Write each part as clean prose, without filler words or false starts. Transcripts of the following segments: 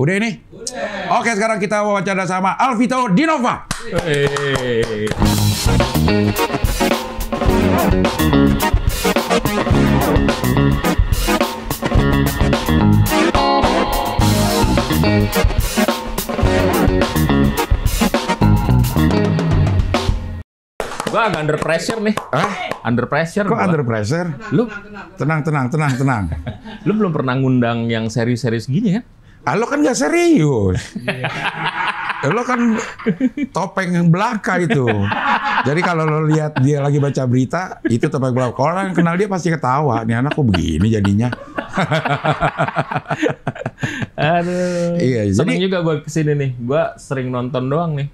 Udah ini? Udah. Oke, sekarang kita wawancara sama Alvito Dinova. Gua agak under pressure nih. Under pressure. Kok under pressure? Lu tenang. Lu belum pernah ngundang yang serius-serius gini kan? Lo kan nggak serius. Lo kan topeng yang belaka itu. Jadi kalau lo lihat dia lagi baca berita, itu topeng belaka. Kalau orang yang kenal dia pasti ketawa. Nih anak kok begini jadinya. Aduh. Iya, seneng jadi juga gue kesini nih. Gue sering nonton doang nih.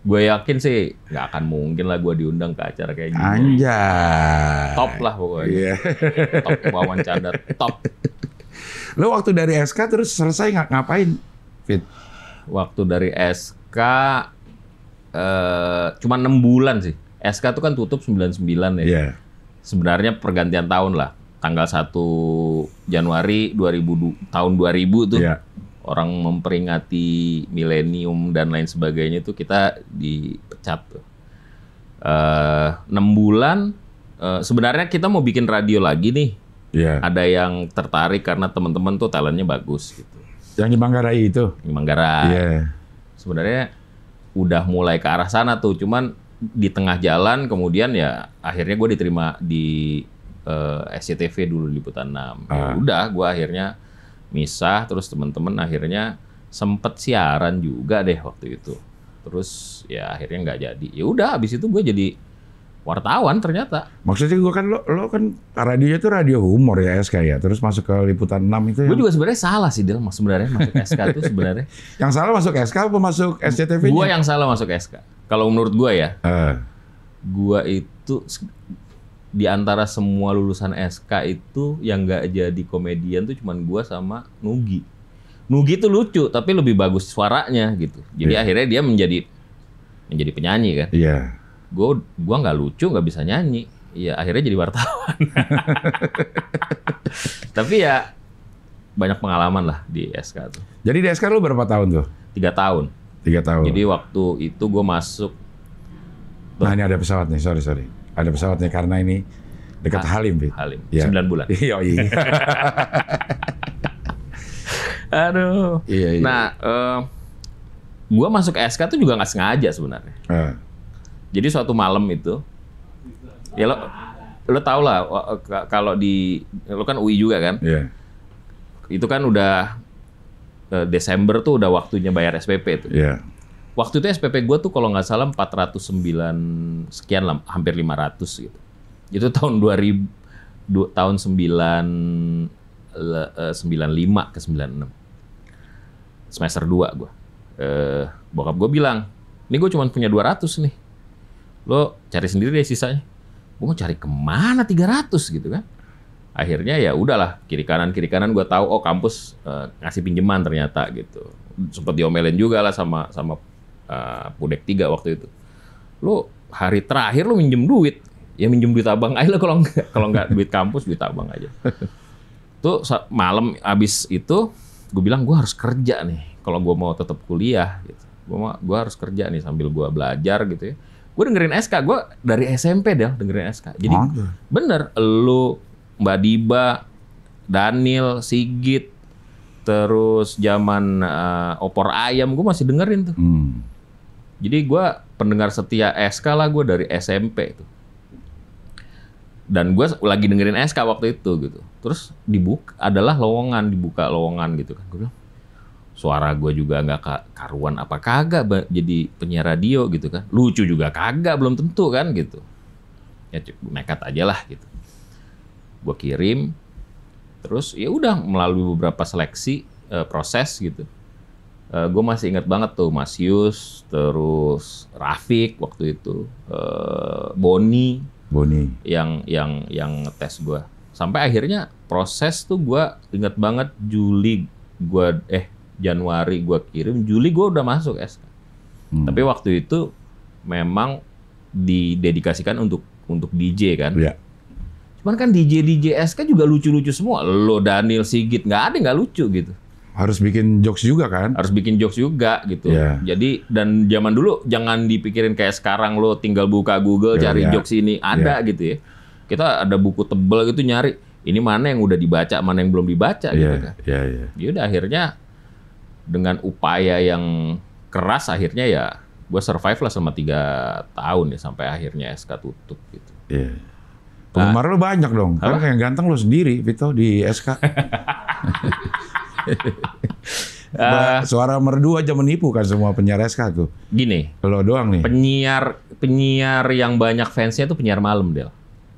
Gue yakin sih nggak akan mungkin lah gue diundang ke acara kayak gini. anjay. Top lah pokoknya. Iya. Top Wawan Cadar. Top. Lo waktu dari SK terus selesai ngapain, Fit? Waktu dari SK cuma 6 bulan sih. SK tuh kan tutup 99 ya. Iya. Sebenarnya pergantian tahun lah. Tanggal 1 Januari 2000 tahun 2000 tuh. Iya. Orang memperingati milenium dan lain sebagainya tuh kita dipecat tuh. 6 bulan sebenarnya kita mau bikin radio lagi nih. Iya. Ada yang tertarik karena teman-teman tuh talentnya bagus gitu. Yang di Manggarai itu. Di Manggarai. Iya. Sebenarnya udah mulai ke arah sana tuh, cuman di tengah jalan kemudian ya akhirnya gue diterima di SCTV dulu Liputan 6. Ya udah, gue akhirnya misah, terus teman-teman akhirnya sempet siaran juga deh waktu itu. Terus ya akhirnya nggak jadi. Ya udah, habis itu gue jadi wartawan ternyata. Maksudnya gue kan lo kan radionya tuh radio humor ya SK ya. Terus masuk ke Liputan 6 itu. Gue juga sebenarnya salah sih Del, sebenarnya masuk SK tuh sebenarnya. Yang salah masuk SK apa masuk SCTV-nya? Gue yang salah masuk SK. Kalau menurut gue ya, gue itu di antara semua lulusan SK itu yang nggak jadi komedian tuh cuman gue sama Nugi. Nugi tuh lucu, tapi lebih bagus suaranya gitu. Jadi akhirnya dia menjadi penyanyi kan. Iya. Gua nggak lucu, nggak bisa nyanyi. Iya, akhirnya jadi wartawan. Tapi ya banyak pengalaman lah di SK tuh. Jadi di SK lu berapa tahun tuh? 3 tahun. 3 tahun. Jadi waktu itu gue masuk. Nah ini ada pesawat nih, sorry. Ada pesawat nih karena ini dekat Halim, Fit. Halim, Ya. 9 bulan. Iya. Aduh. Iya. Nah, gue masuk SK tuh juga nggak sengaja sebenarnya. Jadi suatu malam itu, ya lo tau lah kalau lo kan UI juga kan? Iya. Itu kan udah Desember tuh udah waktunya bayar SPP tuh. Iya. Waktu itu SPP gue tuh kalau nggak salah 409 sekian lah, hampir 500 gitu. Itu tahun 2000, tahun 95 ke 96. Semester 2 gue. Bokap gue bilang, ini gue cuma punya 200 nih. Lo cari sendiri deh sisanya. Gue mau cari kemana 300 gitu kan. Akhirnya ya udahlah, kiri kanan gue tahu kampus ngasih pinjaman ternyata gitu. Sempet diomelin juga lah sama Pudek 3 waktu itu. Lo hari terakhir lo minjem duit. Ya minjem duit abang aja lah kalau nggak duit kampus, duit abang aja. Tuh malam abis itu gue bilang gue harus kerja nih kalau gue mau tetap kuliah gitu. Gue harus kerja nih sambil gue belajar gitu ya. Gue dengerin SK, gue dari SMP Del dengerin SK. Jadi bener, lu, Mbak Diba, Daniel, Sigit, terus zaman opor ayam gue masih dengerin tuh. Jadi gue pendengar setia SK lah gue dari SMP tuh. Dan gue lagi dengerin SK waktu itu gitu. Terus dibuka lowongan gitu kan. Gue bilang, suara gue juga nggak karuan apa kagak jadi penyiar radio gitu kan. Lucu juga kagak, belum tentu kan gitu. Ya nekat aja lah gitu. Gue kirim, terus ya udah melalui beberapa seleksi proses gitu. Gue masih ingat banget tuh Mas Yus, terus Rafiq waktu itu, Boni yang ngetes gue. Sampai akhirnya proses tuh gue ingat banget Januari gue kirim, Juli gue udah masuk SK. Tapi waktu itu memang didedikasikan untuk DJ kan. Iya. Cuman kan DJ SK juga lucu-lucu semua. Lo Daniel Sigit nggak ada nggak lucu gitu. harus bikin jokes juga kan? Harus bikin jokes juga gitu. Yeah. Jadi dan zaman dulu jangan dipikirin kayak sekarang lo tinggal buka Google cari jokes ini ada gitu ya. Kita ada buku tebel gitu nyari ini mana yang udah dibaca, mana yang belum dibaca gitu kan. Ya udah akhirnya dengan upaya yang keras akhirnya ya gue survive lah selama 3 tahun ya sampai akhirnya SK tutup gitu. Penggemar lo banyak dong. Kan kayak ganteng lo sendiri Vito di SK. Suara merdu aja menipu kan semua penyiar SK tuh. Gini. Lo doang nih. Penyiar yang banyak fansnya tuh penyiar malam, Del.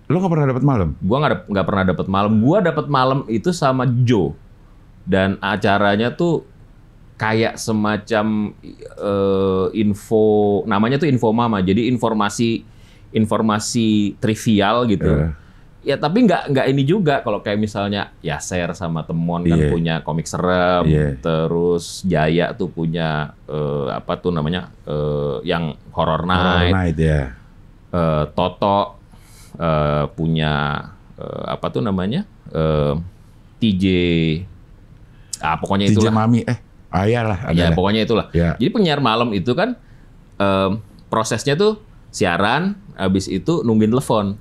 Lo nggak pernah dapat malam? Gua nggak pernah dapat malam. Gua dapat malam itu sama Joe. Dan acaranya tuh kayak semacam info, namanya tuh Info Mama. Jadi informasi trivial gitu. Ya tapi nggak ini juga kalau kayak misalnya Yaser sama Temon kan punya komik serem, terus Jaya tuh punya apa tuh namanya yang Horror Night, Toto punya apa tuh namanya TJ, pokoknya itulah. TJ Mami, iyalah. Ya pokoknya itulah. Jadi penyiar malam itu kan prosesnya tuh siaran, habis itu nungguin telepon.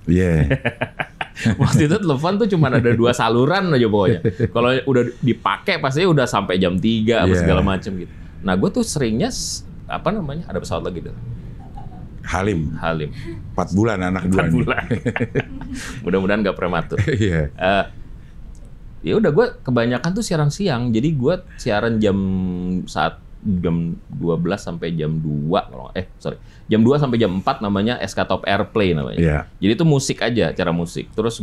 Waktu itu telepon tuh cuma ada 2 saluran aja pokoknya. Kalau udah dipakai pasti udah sampai jam 3 apa segala macam gitu. Nah gue tuh seringnya apa namanya ada pesawat lagi tuh. Halim. 4 bulan anak 2 bulan. Mudah-mudahan nggak prematur. Ya udah gue kebanyakan tuh siaran siang. Jadi gue siaran jam 12 sampai jam 2 jam 2 sampai jam 4 namanya SK Top Airplay namanya. Jadi itu musik aja, acara musik. Terus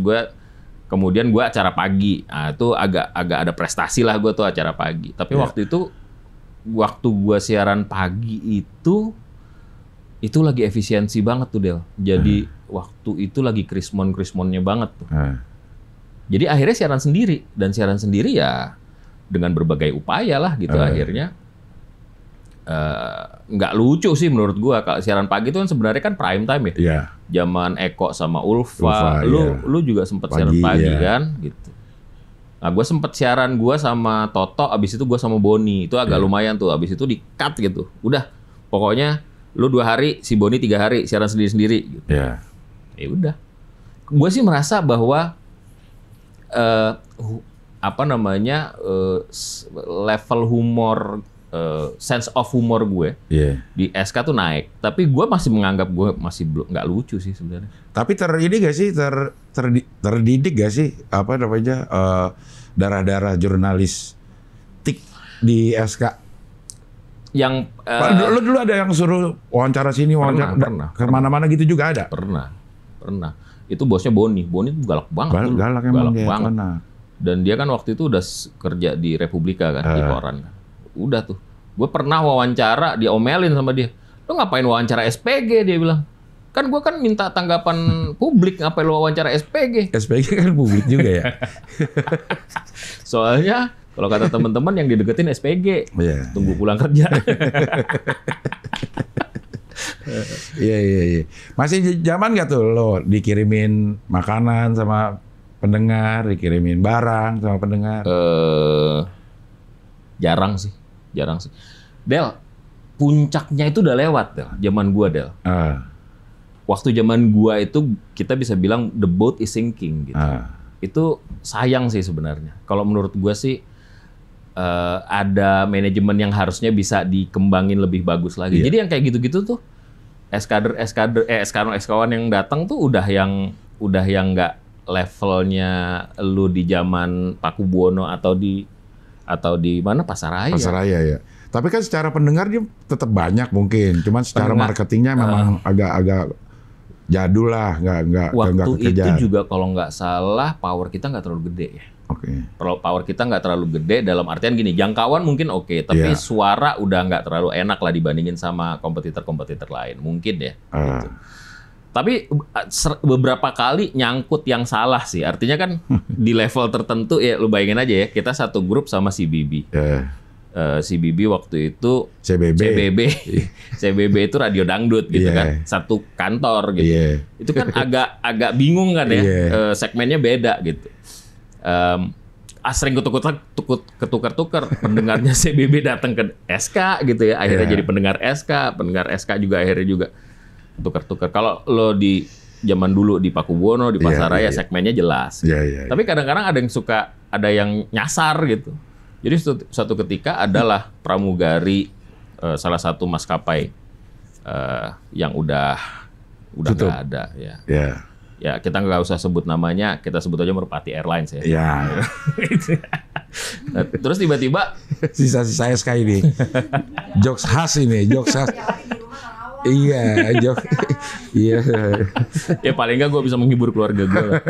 kemudian gue acara pagi. Nah, itu agak ada prestasi lah gue tuh acara pagi. Tapi waktu gue siaran pagi itu lagi efisiensi banget tuh Del. Jadi waktu itu lagi krismonnya banget tuh. Jadi akhirnya siaran sendiri dan siaran sendiri ya dengan berbagai upaya lah gitu akhirnya. Nggak lucu sih menurut gua. Kalau siaran pagi itu kan sebenarnya kan prime time ya. Zaman Eko sama Ulfa lu juga sempat siaran pagi kan gitu. Nah gua sempet siaran gua sama Toto, abis itu gua sama Boni itu agak lumayan tuh, abis itu di cut gitu. Udah pokoknya lu 2 hari, si Boni 3 hari siaran sendiri-sendiri gitu. Ya udah. Gua sih merasa bahwa apa namanya level humor, sense of humor gue di SK tuh naik, tapi gue masih menganggap gue masih belum nggak lucu sih sebenarnya. Tapi terdidik gak sih apa namanya darah-darah jurnalistik di SK? Yang lu dulu ada yang suruh wawancara sini, wawancara kemana-mana gitu juga ada? Pernah. Itu bosnya Boni tuh galak banget. Galak banget. Dan dia kan waktu itu udah kerja di Republika kan, di koran. Udah tuh, gue pernah wawancara, diomelin sama dia. Lo ngapain wawancara SPG, dia bilang. Kan gue kan minta tanggapan publik, ngapain lo wawancara SPG? SPG kan publik juga ya. Soalnya kalau kata teman-teman yang dideketin SPG, tunggu pulang kerja. Iya. Masih zaman nggak tuh lo dikirimin makanan sama pendengar, dikirimin barang sama pendengar? Jarang sih. Del, puncaknya itu udah lewat Del, zaman gua Del. Waktu zaman gua itu kita bisa bilang the boat is sinking gitu. Itu sayang sih sebenarnya. Kalau menurut gua sih ada manajemen yang harusnya bisa dikembangin lebih bagus lagi. Jadi yang kayak gitu-gitu tuh eskawan yang datang tuh udah yang nggak levelnya lu di zaman Paku Buwono atau di mana Pasaraya. Pasaraya ya. Tapi kan secara pendengar dia tetap banyak mungkin. Cuman secara marketingnya memang agak jadul lah, nggak waktu kekejar. itu juga kalau nggak salah power kita nggak terlalu gede ya. Power kita nggak terlalu gede dalam artian gini, jangkauan mungkin tapi suara udah nggak terlalu enak lah dibandingin sama kompetitor lain mungkin ya. Gitu. Tapi beberapa kali nyangkut yang salah sih. Artinya kan di level tertentu ya lu bayangin aja ya, kita satu grup sama si Bibi. Si Bibi waktu itu CBB itu radio dangdut gitu kan, satu kantor gitu. Itu kan agak bingung kan ya, segmennya beda gitu. sering ketukar-tukar. Pendengarnya CBB datang ke SK gitu ya. Akhirnya jadi pendengar SK juga akhirnya juga tukar-tukar. Kalau lo di zaman dulu di Pakubuwono, di Pasaraya segmennya jelas. Tapi kadang-kadang ada yang nyasar gitu. Jadi suatu ketika adalah pramugari salah satu maskapai yang udah nggak ada ya. Ya kita nggak usah sebut namanya, kita sebut aja Merpati Airlines ya. Nah, terus tiba-tiba sisa-sisa SK ini. Jokes khas ini, jokes khas. Iya, jokes. Iya. Ya paling nggak gue bisa menghibur keluarga gue.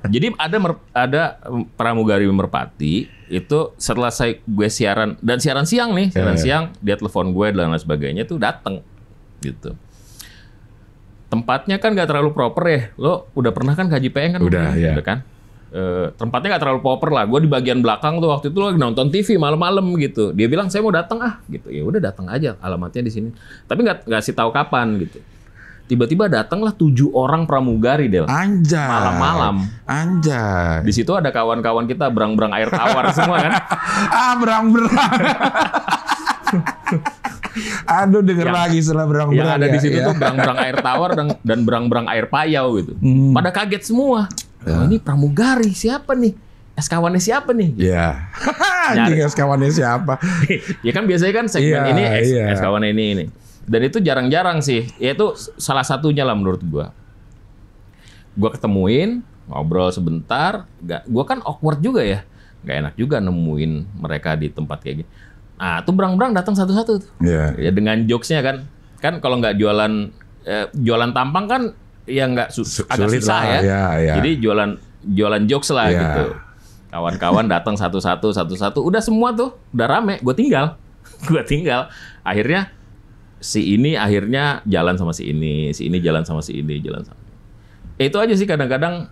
Jadi ada pramugari Merpati itu setelah gue siaran dan siaran siang nih, siang dia telepon gue dan lain sebagainya tuh datang gitu. Tempatnya kan nggak terlalu proper ya. Lo udah pernah kan ke JPN kan? Udah kan? Tempatnya nggak terlalu proper lah. Gue di bagian belakang tuh waktu itu lagi nonton TV malam-malam gitu. Dia bilang saya mau datang gitu. Ya udah datang aja. Alamatnya di sini. Tapi nggak ngasih tahu kapan gitu. Tiba-tiba datanglah 7 orang pramugari Del. Anjay. Malam-malam. Anjay. Di situ ada kawan-kawan kita berang-berang air tawar semua kan? Berang-berang. Aduh denger lagi setelah berang-berang. Yang ada di situ tuh berang-berang air tawar dan berang-berang air payau gitu. Pada kaget semua. Oh, ini pramugari siapa nih? SK-wannya siapa nih? Iya. Anjing SK-wannya siapa? Ya kan biasanya kan segmen ini SK-wannya ini. Dan itu jarang-jarang sih. Ya itu salah satunya lah menurut gua. Gua ketemuin, ngobrol sebentar. Gua kan awkward juga ya. Gak enak juga nemuin mereka di tempat kayak gini. Nah, tuh berang-berang datang satu-satu tuh. Ya dengan jokesnya kan. Kan kalau nggak jualan tampang kan ya nggak agak susah lah, ya. Jadi jualan jokes lah gitu. Kawan-kawan datang satu-satu. Udah semua tuh, udah rame. Gue tinggal. Akhirnya si ini jalan sama si ini jalan sama si ini, Itu aja sih kadang-kadang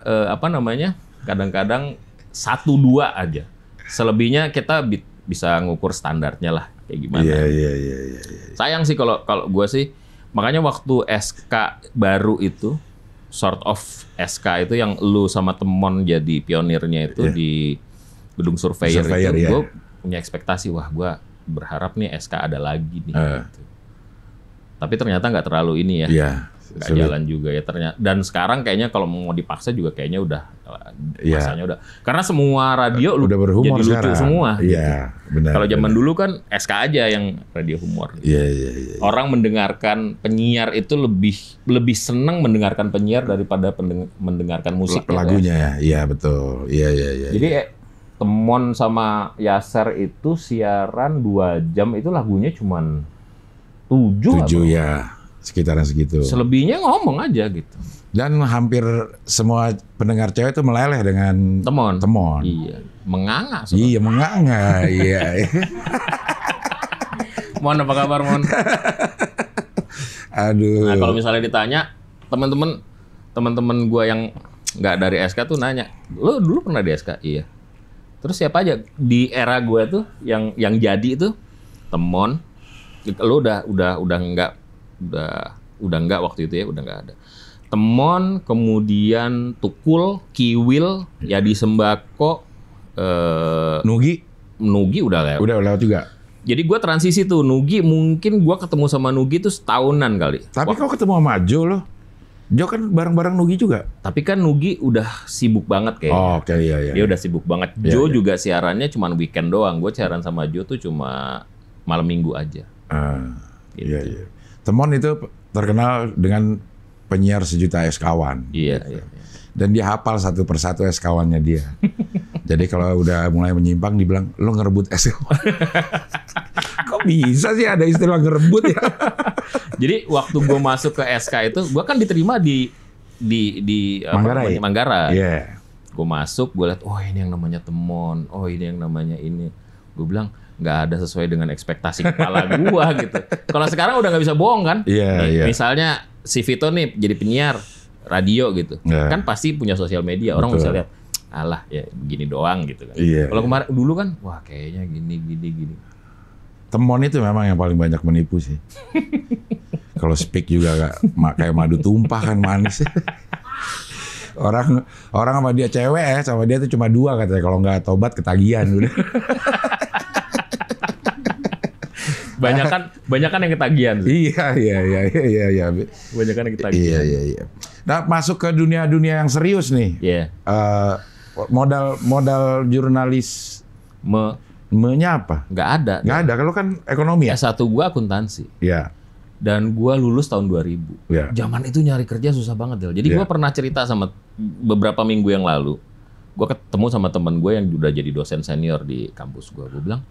kadang-kadang 1-2 aja. Selebihnya kita bisa ngukur standarnya lah kayak gimana. Iya. Sayang sih kalau gue sih, makanya waktu SK baru itu, sort of SK itu yang lu sama Temon jadi pionirnya itu di gedung surveyor itu, gue punya ekspektasi, wah gue berharap nih SK ada lagi nih. Gitu. Tapi ternyata nggak terlalu ini ya. Nggak jalan juga ya ternyata. Dan sekarang kayaknya kalau mau dipaksa juga kayaknya udah masanya udah. Karena semua radio udah berhumor jadi lucu semua. Iya, gitu. benar. Kalau zaman dulu kan SK aja yang radio humor. Iya. Orang mendengarkan penyiar itu lebih senang mendengarkan penyiar daripada mendengarkan musik lagunya ya. Iya, betul. Iya. Jadi Temon sama Yaser itu siaran 2 jam itu lagunya cuman 7 ya. Sekitaran segitu. Selebihnya ngomong aja gitu. Dan hampir semua pendengar cewek itu meleleh dengan Temon. Iya, menganga. Iya, menganga. Iya. Mon, apa kabar, Mon? Aduh. Nah, kalau misalnya ditanya, teman-teman gue yang nggak dari SK tuh nanya, lo dulu pernah di SK? Iya. Terus siapa aja di era gue tuh yang jadi itu Temon. Lo udah nggak waktu itu ya, udah nggak ada. Temon, kemudian Tukul, Kiwil, Yadi Sembako, Nugi udah lewat. Udah lewat juga. Jadi gue transisi tuh, Nugi mungkin gue ketemu sama Nugi tuh setahunan kali. Tapi kau ketemu sama Jo loh. Jo kan bareng-bareng Nugi juga. Tapi kan Nugi udah sibuk banget kayaknya. Oh, oke, iya. Dia udah sibuk banget. Jo juga siarannya cuma weekend doang. Gue siaran sama Jo tuh cuma malam minggu aja. Gitu. Iya. Temon itu terkenal dengan penyiar sejuta SK-wan. Iya. Dan dia hafal satu persatu SK-wannya dia. Jadi kalau udah mulai menyimpang dibilang, lo ngerebut SK-wan. Kok bisa sih ada istilah ngerebut ya? Jadi waktu gue masuk ke SK itu, gue kan diterima di Manggarai. Iya. Gue masuk, gue lihat, oh ini yang namanya Temon, oh ini yang namanya ini. Gue bilang, nggak ada sesuai dengan ekspektasi kepala gua gitu. Kalau sekarang udah nggak bisa bohong kan? Iya. Misalnya si Vito nih jadi penyiar radio gitu, kan pasti punya sosial media. Orang bisa lihat, alah ya begini doang gitu kan. Kalau kemarin dulu kan, wah kayaknya gini. Temon itu memang yang paling banyak menipu sih. Kalau speak juga kayak madu tumpah kan manis. Orang sama dia cewek ya, sama dia tuh cuma 2 katanya. Kalau nggak tobat ketagihan udah. Banyak kan yang ketagihan sih. Iya. Banyak kan yang ketagihan. Iya. Nah, masuk ke dunia yang serius nih. Iya. Modal jurnalis nya apa? Nggak ada. Nggak ada. Kalau kan ekonomi ya. S1 gua akuntansi. Iya. Dan gua lulus tahun 2000. Iya. Zaman itu nyari kerja susah banget, Del. Jadi gua pernah cerita sama beberapa minggu yang lalu. Gua ketemu sama teman gue yang udah jadi dosen senior di kampus gua. Gua bilang,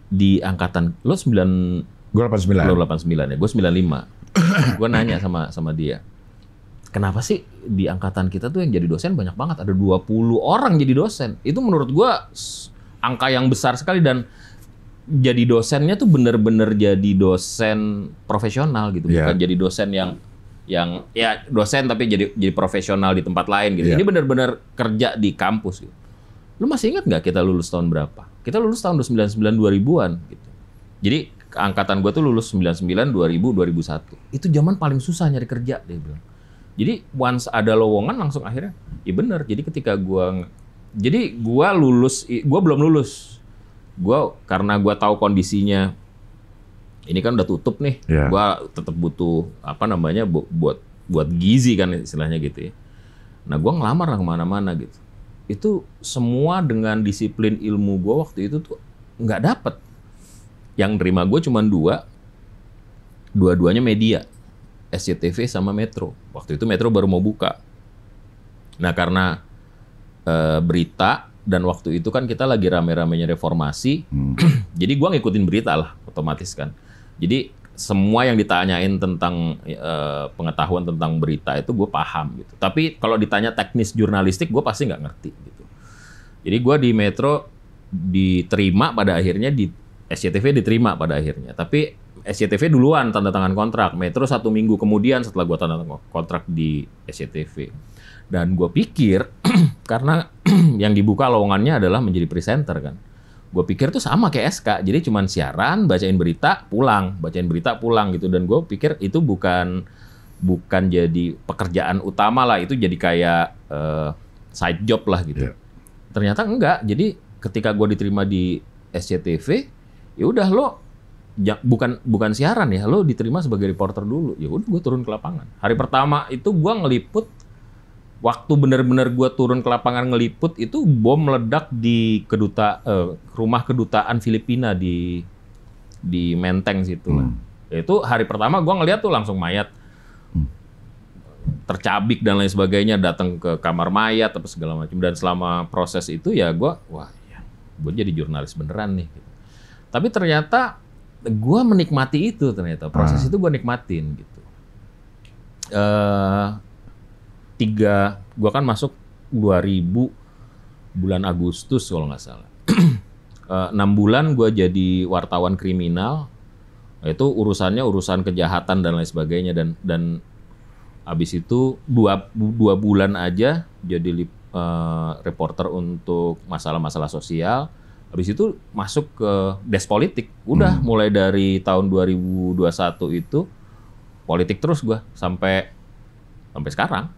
di angkatan lo 9 Gue 89. Lo 89 ya, gue 95. Gue nanya sama dia, kenapa sih di angkatan kita tuh yang jadi dosen banyak banget, ada 20 orang jadi dosen. Itu menurut gue angka yang besar sekali, dan jadi dosennya tuh bener-bener jadi dosen profesional gitu, bukan jadi dosen yang ya dosen tapi jadi profesional di tempat lain gitu. Ini bener-bener kerja di kampus gitu. Lu masih ingat nggak kita lulus tahun berapa? Kita lulus tahun 99 2000-an gitu. Jadi angkatan gue tuh lulus 99 2000 2001. Itu zaman paling susah nyari kerja, dia bilang. Jadi once ada lowongan langsung akhirnya ya bener. Jadi ketika gue lulus, gue belum lulus. Karena gue tahu kondisinya ini kan udah tutup nih. Gue tetap butuh buat gizi kan istilahnya gitu ya. Nah, gue ngelamar lah kemana-mana gitu. Itu semua dengan disiplin ilmu gue waktu itu tuh nggak dapet. Yang nerima gue cuma 2, dua-duanya media, SCTV sama Metro. Waktu itu Metro baru mau buka. Nah, karena berita, dan waktu itu kan kita lagi rame-ramenya reformasi, jadi gue ngikutin berita lah, otomatis kan. Jadi semua yang ditanyain tentang pengetahuan tentang berita itu gue paham gitu. Tapi kalau ditanya teknis jurnalistik, gue pasti nggak ngerti gitu. Jadi gue di Metro diterima pada akhirnya, di SCTV diterima pada akhirnya. Tapi SCTV duluan tanda tangan kontrak, Metro 1 minggu kemudian setelah gue tanda tangan kontrak di SCTV. Dan gue pikir karena yang dibuka lowongannya adalah menjadi presenter kan. Gue pikir tuh sama kayak SK, jadi cuman siaran, bacain berita, pulang gitu. Dan gue pikir itu bukan jadi pekerjaan utama lah, itu jadi kayak side job lah gitu. Ternyata enggak. Jadi ketika gue diterima di SCTV, ya udah lo bukan siaran ya, lo diterima sebagai reporter dulu. Ya udah gue turun ke lapangan. Hari pertama itu gue ngeliput. Waktu benar-benar gue turun ke lapangan ngeliput, itu bom meledak di rumah kedutaan Filipina di Menteng situ lah. Itu hari pertama gue ngeliat tuh langsung mayat tercabik dan lain sebagainya, datang ke kamar mayat apa segala macam. Dan selama proses itu ya gue jadi jurnalis beneran nih. Tapi ternyata gue menikmati itu, ternyata proses itu gue nikmatin gitu. Gue kan masuk 2000 bulan Agustus kalau nggak salah. 6 bulan gue jadi wartawan kriminal. Itu urusan kejahatan dan lain sebagainya, dan habis itu 2 bulan aja jadi reporter untuk masalah-masalah sosial. Habis itu masuk ke desk politik. Udah mulai dari tahun 2021 itu politik terus gue sampai sekarang.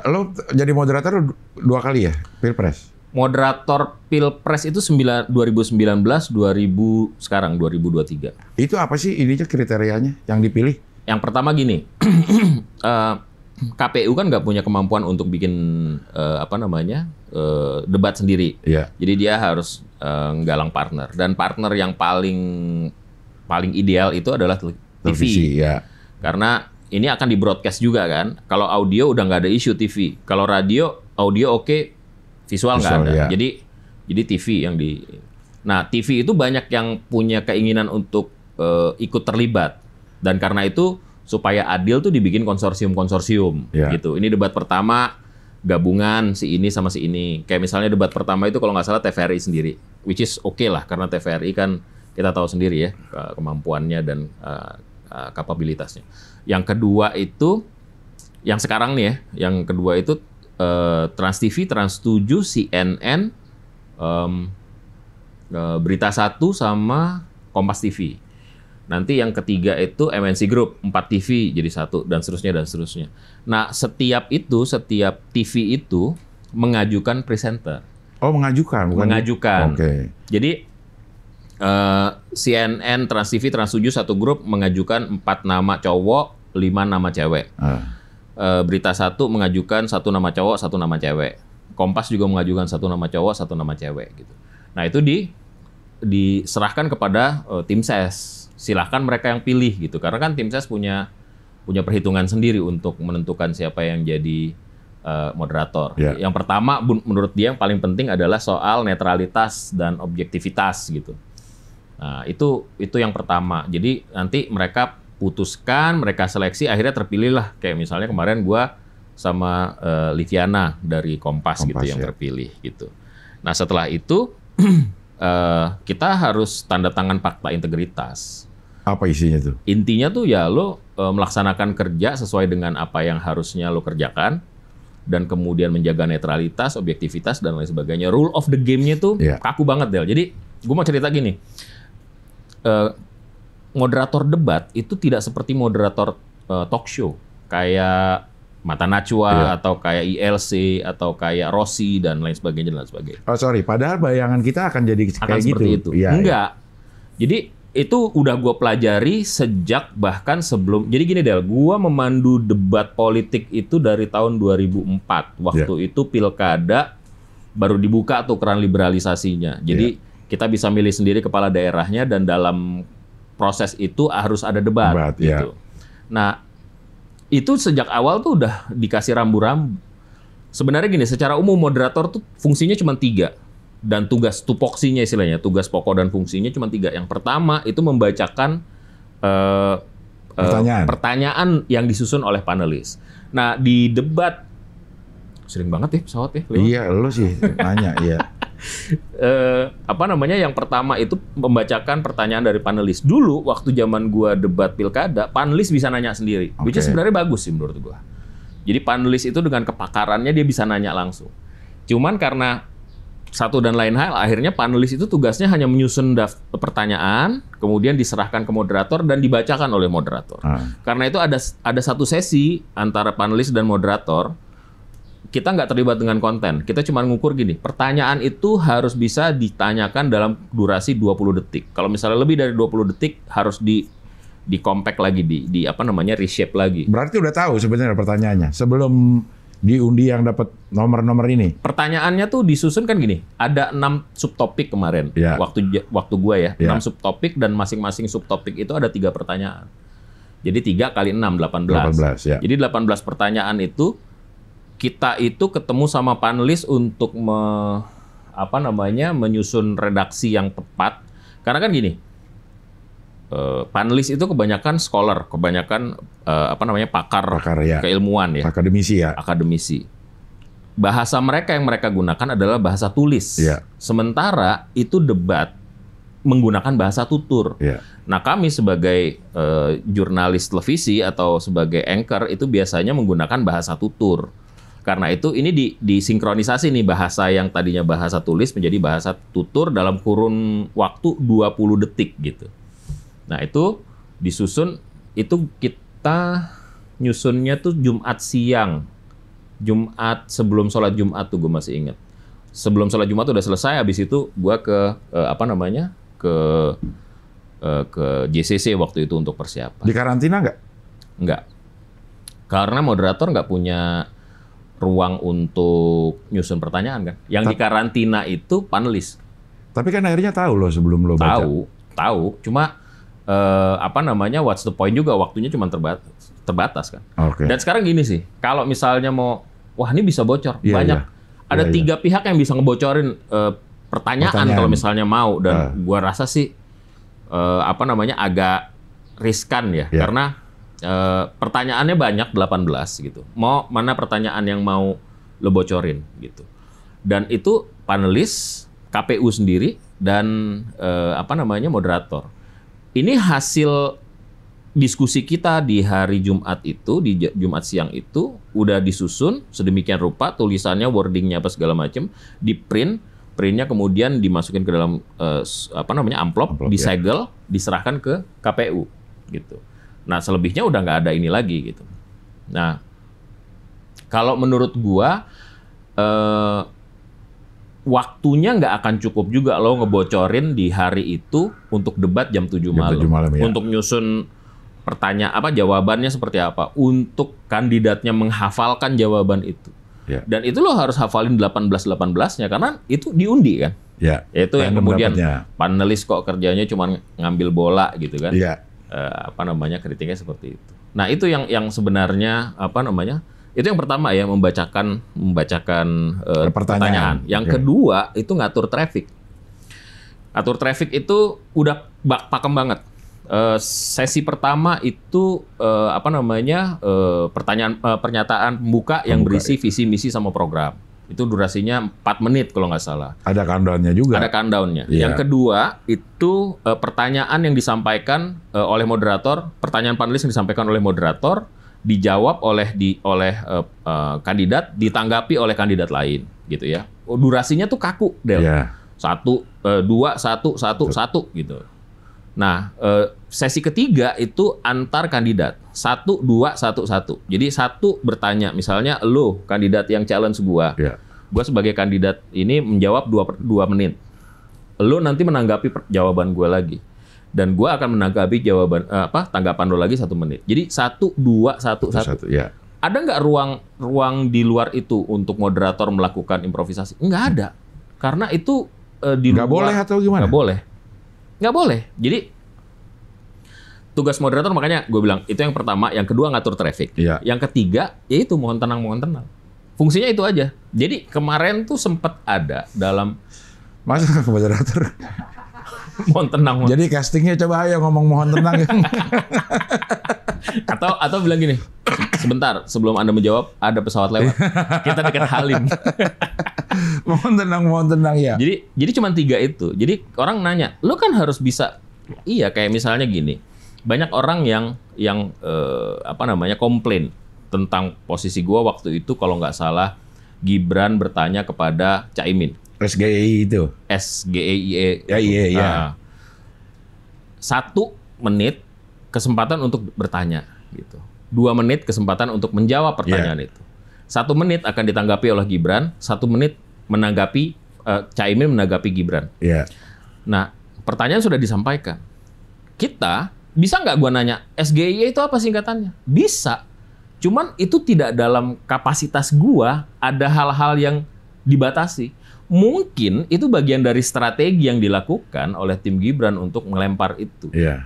Lo jadi moderator 2 kali ya, Pilpres? Moderator Pilpres itu 2019, 2000 sekarang 2023. Itu apa sih ininya kriterianya yang dipilih? Yang pertama gini, KPU kan nggak punya kemampuan untuk bikin debat sendiri. Jadi dia harus nggalang partner, dan partner yang paling ideal itu adalah TV. Karena ini akan di-broadcast juga kan. Kalau audio udah nggak ada isu TV. Kalau radio, audio oke, visual nggak ada. Jadi TV yang di... Nah, TV itu banyak yang punya keinginan untuk ikut terlibat. Dan karena itu, supaya adil tuh dibikin konsorsium gitu. Ini debat pertama, gabungan si ini sama si ini. Kayak misalnya debat pertama itu kalau nggak salah TVRI sendiri. Which is oke lah, karena TVRI kan kita tahu sendiri ya, kemampuannya dan kapabilitasnya. Yang kedua itu, yang sekarang nih ya, yang kedua itu Trans TV, Trans 7, CNN, Berita 1 sama Kompas TV. Nanti yang ketiga itu MNC Group, 4 TV jadi satu, dan seterusnya dan seterusnya. Nah, setiap TV itu mengajukan presenter. Oh, mengajukan, bukan? Mengajukan. Oke. Jadi CNN, Trans TV, Trans 7 satu grup mengajukan 4 nama cowok, 5 nama cewek. Berita 1 mengajukan 1 nama cowok, 1 nama cewek. Kompas juga mengajukan 1 nama cowok, 1 nama cewek gitu. Nah, itu diserahkan kepada tim ses. Silahkan mereka yang pilih gitu. Karena kan tim ses punya perhitungan sendiri untuk menentukan siapa yang jadi moderator. Yeah. Yang pertama menurut dia yang paling penting adalah soal netralitas dan objektivitas gitu. Nah, itu yang pertama. Jadi nanti mereka putuskan, mereka seleksi, akhirnya terpilihlah. Kayak misalnya kemarin gua sama Liviana dari Kompas gitu yang terpilih gitu. Nah, setelah itu kita harus tanda tangan fakta integritas. Apa isinya tuh? Intinya tuh ya lo melaksanakan kerja sesuai dengan apa yang harusnya lo kerjakan, dan kemudian menjaga netralitas, objektivitas, dan lain sebagainya. Rule of the game-nya tuh kaku banget, Del. Jadi gue mau cerita gini, moderator debat itu tidak seperti moderator talk show kayak Mata Najwa atau kayak ILC atau kayak Rossi dan lain sebagainya. Oh sorry, padahal bayangan kita akan jadi kayak seperti gitu. itu. Enggak. Jadi itu udah gue pelajari sejak bahkan sebelum. Jadi gini Del, gue memandu debat politik itu dari tahun 2004. Waktu itu pilkada baru dibuka tuh keran liberalisasinya. Jadi kita bisa milih sendiri kepala daerahnya, dan dalam proses itu harus ada debat gitu. Nah, itu sejak awal tuh udah dikasih rambu-rambu. Sebenarnya gini, secara umum moderator tuh fungsinya cuma 3. Dan tugas tupoksinya istilahnya, tugas pokok dan fungsinya cuma 3. Yang pertama itu membacakan pertanyaan yang disusun oleh panelis. Nah, di debat sering banget ya pesawat ya. Iya, lo sih nanya ya. Yang pertama itu membacakan pertanyaan dari panelis. Dulu waktu zaman gua debat pilkada, panelis bisa nanya sendiri. Which is sebenarnya bagus sih menurut gua. Jadi panelis itu dengan kepakarannya dia bisa nanya langsung. Cuman karena satu dan lain hal, akhirnya panelis itu tugasnya hanya menyusun pertanyaan, kemudian diserahkan ke moderator dan dibacakan oleh moderator. Karena itu ada satu sesi antara panelis dan moderator, kita nggak terlibat dengan konten. Kita cuma ngukur gini, pertanyaan itu harus bisa ditanyakan dalam durasi 20 detik. Kalau misalnya lebih dari 20 detik, harus di compact lagi, reshape lagi. Berarti udah tahu sebenarnya pertanyaannya sebelum diundi yang dapat nomor-nomor ini. Pertanyaannya tuh disusun kan gini, ada 6 subtopik kemarin. Waktu gua ya, 6 subtopik, dan masing-masing subtopik itu ada 3 pertanyaan. Jadi 3 kali 6, 18. Jadi 18 pertanyaan itu kita itu ketemu sama panelis untuk menyusun redaksi yang tepat. Karena kan gini, panelis itu kebanyakan scholar, kebanyakan pakar keilmuan ya. Akademisi. Bahasa mereka yang mereka gunakan adalah bahasa tulis. Sementara itu debat menggunakan bahasa tutur. Nah, kami sebagai jurnalis televisi atau sebagai anchor itu biasanya menggunakan bahasa tutur. Karena itu ini disinkronisasi nih, bahasa yang tadinya bahasa tulis menjadi bahasa tutur dalam kurun waktu 20 detik gitu. Nah, itu disusun, itu kita nyusunnya tuh Jumat siang. Jumat sebelum sholat Jumat tuh gue masih ingat. Sebelum sholat Jumat udah selesai, habis itu gue ke JCC waktu itu untuk persiapan. Di karantina nggak? Nggak. Karena moderator nggak punya ruang untuk nyusun pertanyaan kan. Yang di karantina itu panelis. Tapi kan akhirnya tahu loh sebelum lo baca. Tahu. Cuma what's the point juga, waktunya cuma terbatas kan. Dan sekarang gini sih, kalau misalnya ini bisa bocor. Banyak. Ada 3 pihak yang bisa ngebocorin pertanyaan kalau misalnya mau. Dan gua rasa sih agak riskan ya. Karena pertanyaannya banyak, 18 gitu. Mana pertanyaan yang mau lo bocorin gitu. Dan itu panelis, KPU sendiri, dan moderator. Ini hasil diskusi kita di hari Jumat itu, di Jumat siang itu udah disusun sedemikian rupa, tulisannya, wordingnya apa segala macam, di print. printnya kemudian dimasukin ke dalam amplop, disegel, diserahkan ke KPU gitu. Nah selebihnya udah nggak ada ini lagi gitu. Nah kalau menurut gua waktunya nggak akan cukup juga lo ngebocorin di hari itu untuk debat jam 7 malam, ya. Untuk nyusun jawabannya seperti apa, untuk kandidatnya menghafalkan jawaban itu. Ya. Dan itu lo harus hafalin 18-18-nya karena itu diundi kan. Ya. Itu yang kemudian panelis kok kerjanya cuma ngambil bola gitu kan. Ya. Kritiknya seperti itu. Nah, itu yang sebenarnya itu yang pertama ya, membacakan pertanyaan. Yang kedua itu ngatur traffic. Atur traffic itu udah pakem banget. Sesi pertama itu pernyataan pembuka yang berisi visi misi sama program. Itu durasinya 4 menit kalau nggak salah. Ada countdown-nya juga. Ada countdown-nya. Yeah. Yang kedua itu pertanyaan yang disampaikan oleh moderator, pertanyaan panelis yang disampaikan oleh moderator dijawab oleh kandidat, ditanggapi oleh kandidat lain gitu ya. Durasinya tuh kaku, Del. Yeah. 1, 2, 1, 1, 1 gitu. Nah, sesi ketiga itu antar kandidat. 1, 2, 1, 1. Jadi satu bertanya, misalnya lo kandidat yang challenge gua. Yeah. Gua sebagai kandidat ini menjawab 2 menit. Lo nanti menanggapi jawaban gua lagi. Dan gua akan menanggapi tanggapan lo lagi 1 menit. Jadi 1, 2, 1, 1. Yeah. Ada nggak ruang di luar itu untuk moderator melakukan improvisasi? Nggak ada. Karena itu di luar. Nggak boleh atau gimana? Nggak boleh. Jadi tugas moderator, makanya gue bilang itu yang pertama, yang kedua ngatur traffic. Iya. Yang ketiga yaitu mohon tenang. Fungsinya itu aja. Jadi kemarin tuh sempat ada dalam masa moderator mohon tenang. Jadi castingnya coba ayo ngomong mohon tenang. atau bilang gini, sebentar sebelum Anda menjawab ada pesawat lewat. Kita dekat Halim. Mohon tenang ya. Jadi cuma 3 itu. Jadi orang nanya, lu kan harus bisa. Iya, kayak misalnya gini. Banyak orang yang komplain tentang posisi gua waktu itu, kalau nggak salah Gibran bertanya kepada Caimin. SGEI itu. SGEI. Ya. 1 menit kesempatan untuk bertanya gitu. 2 menit kesempatan untuk menjawab pertanyaan itu. 1 menit akan ditanggapi oleh Gibran, 1 menit menanggapi Caimin menanggapi Gibran. Yeah. Nah, pertanyaan sudah disampaikan. Kita bisa nggak gua nanya SGI itu apa singkatannya? Bisa. Cuman itu tidak dalam kapasitas gua, ada hal-hal yang dibatasi. Mungkin itu bagian dari strategi yang dilakukan oleh tim Gibran untuk melempar itu. Iya.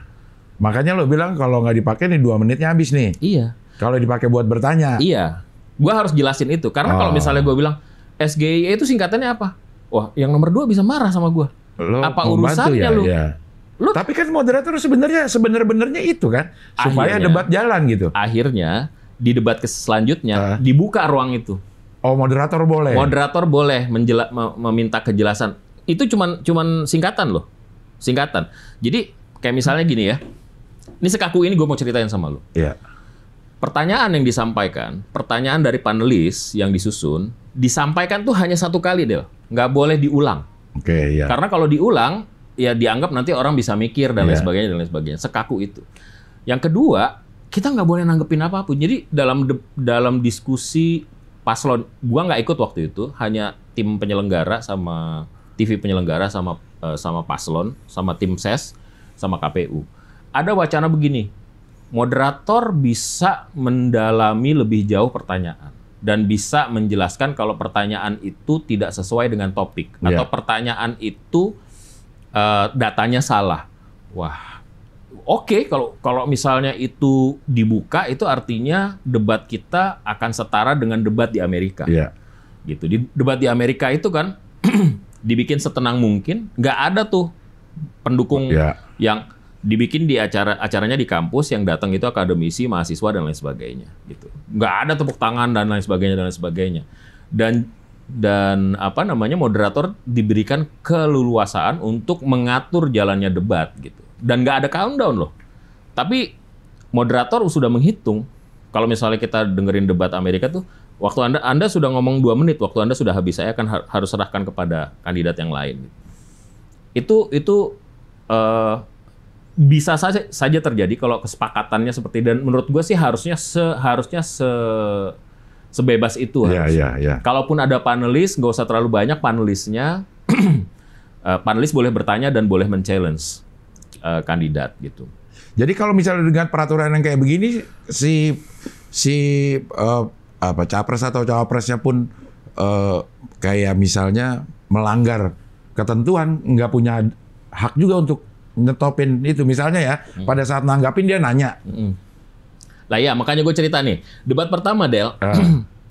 Makanya lo bilang kalau nggak dipakai nih 2 menitnya habis nih. Iya. Kalau dipakai buat bertanya. Iya. Gua harus jelasin itu. Karena kalau misalnya gua bilang SGI itu singkatannya apa? Wah, yang nomor 2 bisa marah sama gua. Lo apa urusannya ya, lu? Ya. Tapi kan moderator sebenarnya itu kan. Supaya debat jalan gitu. Akhirnya di debat selanjutnya dibuka ruang itu. Oh, moderator boleh. Moderator boleh meminta kejelasan. Itu cuman singkatan loh. Singkatan. Jadi kayak misalnya gini ya. Ini sekaku ini gue mau ceritain sama lo. Iya. Pertanyaan yang disampaikan, pertanyaan dari panelis yang disusun, disampaikan tuh hanya 1 kali, Del. Nggak boleh diulang. Oke, iya. Karena kalau diulang, ya dianggap nanti orang bisa mikir dan lain sebagainya. Sekaku itu. Yang kedua, kita nggak boleh nanggepin apapun. Jadi dalam diskusi paslon, gua nggak ikut waktu itu, hanya tim penyelenggara sama TV penyelenggara sama paslon, sama tim SES, sama KPU. Ada wacana begini, moderator bisa mendalami lebih jauh pertanyaan dan bisa menjelaskan kalau pertanyaan itu tidak sesuai dengan topik atau pertanyaan itu datanya salah. Wah, oke, kalau misalnya itu dibuka, itu artinya debat kita akan setara dengan debat di Amerika. Iya. Gitu. Di debat di Amerika itu kan dibikin setenang mungkin, nggak ada tuh pendukung yang dibikin di acaranya di kampus, yang datang itu akademisi, mahasiswa dan lain sebagainya. Gitu. Nggak ada tepuk tangan dan lain sebagainya. Dan moderator diberikan keleluasaan untuk mengatur jalannya debat gitu. Dan nggak ada countdown loh. Tapi moderator sudah menghitung, kalau misalnya kita dengerin debat Amerika tuh, Waktu Anda sudah ngomong 2 menit, waktu Anda sudah habis, saya akan harus serahkan kepada kandidat yang lain. Itu bisa saja terjadi kalau kesepakatannya seperti, dan menurut gue sih harusnya sebebas itu. Ya. Kalaupun ada panelis, nggak usah terlalu banyak panelisnya. Panelis boleh bertanya dan boleh men-challenge kandidat gitu. Jadi kalau misalnya dengan peraturan yang kayak begini, si capres atau cawapresnya pun kayak misalnya melanggar ketentuan, nggak punya hak juga untuk ngetopin itu. Misalnya ya, pada saat nanggapin dia nanya. Lah ya, makanya gue cerita nih. Debat pertama, Del,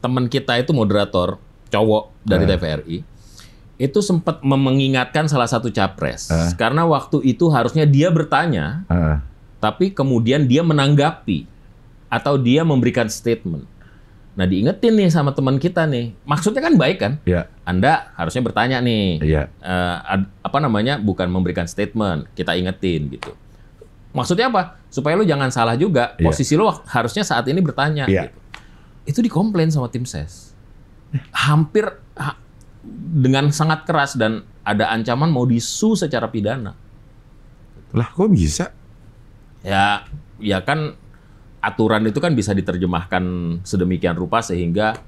teman kita itu moderator, cowok dari TVRI, itu sempat mengingatkan salah satu capres. Karena waktu itu harusnya dia bertanya, tapi kemudian dia menanggapi atau dia memberikan statement. Nah, diingetin nih sama teman kita nih. Maksudnya kan baik kan? Ya. Anda harusnya bertanya nih. Ya. Bukan memberikan statement. Kita ingetin gitu. Maksudnya apa? Supaya lu jangan salah juga. Posisi lu harusnya saat ini bertanya. Gitu. Itu dikomplain sama tim ses. Hampir dengan sangat keras dan ada ancaman mau disu secara pidana. Lah, kok bisa? Ya kan aturan itu kan bisa diterjemahkan sedemikian rupa sehingga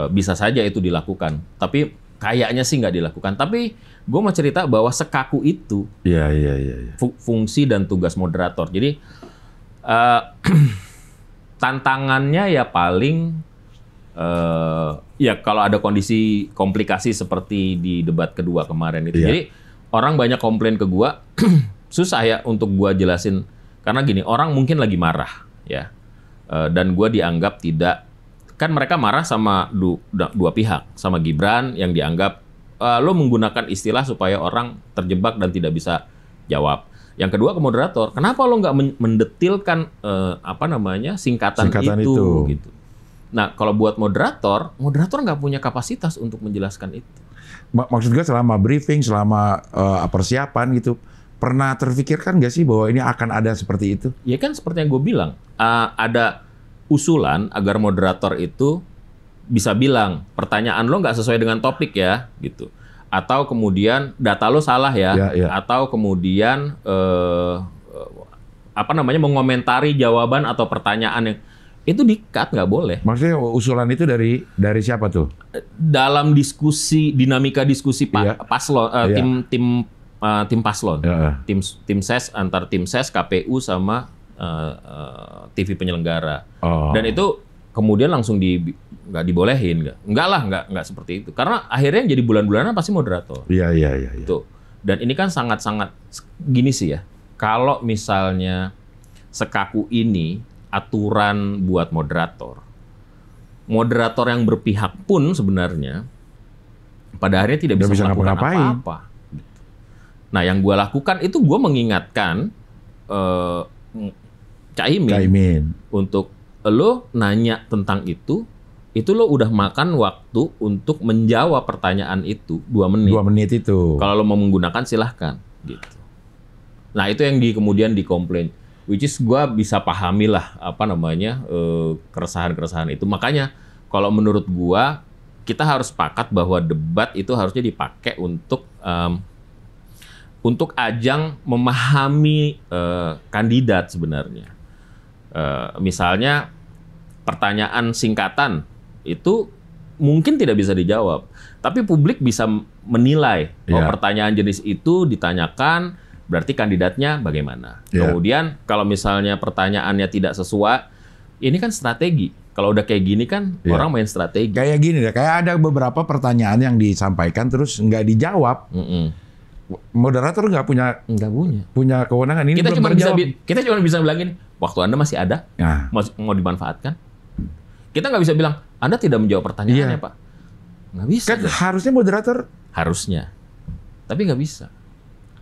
bisa saja itu dilakukan. Tapi kayaknya sih nggak dilakukan. Tapi gue mau cerita bahwa sekaku itu fungsi dan tugas moderator. Jadi tantangannya ya paling ya kalau ada kondisi komplikasi seperti di debat kedua kemarin itu. Jadi orang banyak komplain ke gue, susah ya untuk gue jelasin. Karena gini, orang mungkin lagi marah, ya, dan gue dianggap tidak, kan mereka marah sama dua pihak, sama Gibran yang dianggap lo menggunakan istilah supaya orang terjebak dan tidak bisa jawab. Yang kedua ke moderator, kenapa lo nggak mendetilkan singkatan itu, gitu. Nah, kalau buat moderator nggak punya kapasitas untuk menjelaskan itu. Maksud gue selama briefing, selama persiapan gitu, pernah terfikirkan nggak sih bahwa ini akan ada seperti itu? Ya kan seperti yang gue bilang, ada usulan agar moderator itu bisa bilang pertanyaan lo nggak sesuai dengan topik ya, gitu. Atau kemudian data lo salah ya. Atau kemudian mengomentari jawaban atau pertanyaan yang itu di-cut, nggak boleh. Maksudnya usulan itu dari siapa tuh? Dalam dinamika diskusi paslon, tim paslon, tim ses antar tim ses, KPU sama TV penyelenggara. Dan itu kemudian langsung nggak dibolehin, nggak seperti itu. Karena akhirnya yang jadi bulan-bulanan pasti moderator. Iya. Tuh. Dan ini kan sangat-sangat gini sih ya. Kalau misalnya sekaku ini aturan buat moderator yang berpihak pun sebenarnya pada akhirnya tidak bisa melakukan apa-apa. Nah, yang gue lakukan itu gue mengingatkan Caimin untuk lo nanya tentang itu lo udah makan waktu untuk menjawab pertanyaan itu 2 menit. 2 menit itu. Kalau lo mau menggunakan silahkan. Gitu. Nah, itu yang kemudian dikomplain. Which is gue bisa pahami lah keresahan-keresahan itu. Makanya kalau menurut gue kita harus sepakat bahwa debat itu harusnya dipakai untuk ajang memahami kandidat sebenarnya. Misalnya pertanyaan singkatan itu mungkin tidak bisa dijawab, tapi publik bisa menilai bahwa pertanyaan jenis itu ditanyakan berarti kandidatnya bagaimana. Kemudian kalau misalnya pertanyaannya tidak sesuai, ini kan strategi. Kalau udah kayak gini kan orang main strategi. Kayak gini deh, kayak ada beberapa pertanyaan yang disampaikan terus nggak dijawab. Moderator nggak punya kewenangan ini. Kita cuma bisa bilangin waktu Anda masih ada, mau dimanfaatkan. Kita nggak bisa bilang Anda tidak menjawab pertanyaannya, Pak. Nggak bisa. Kan harusnya moderator. Harusnya, tapi nggak bisa.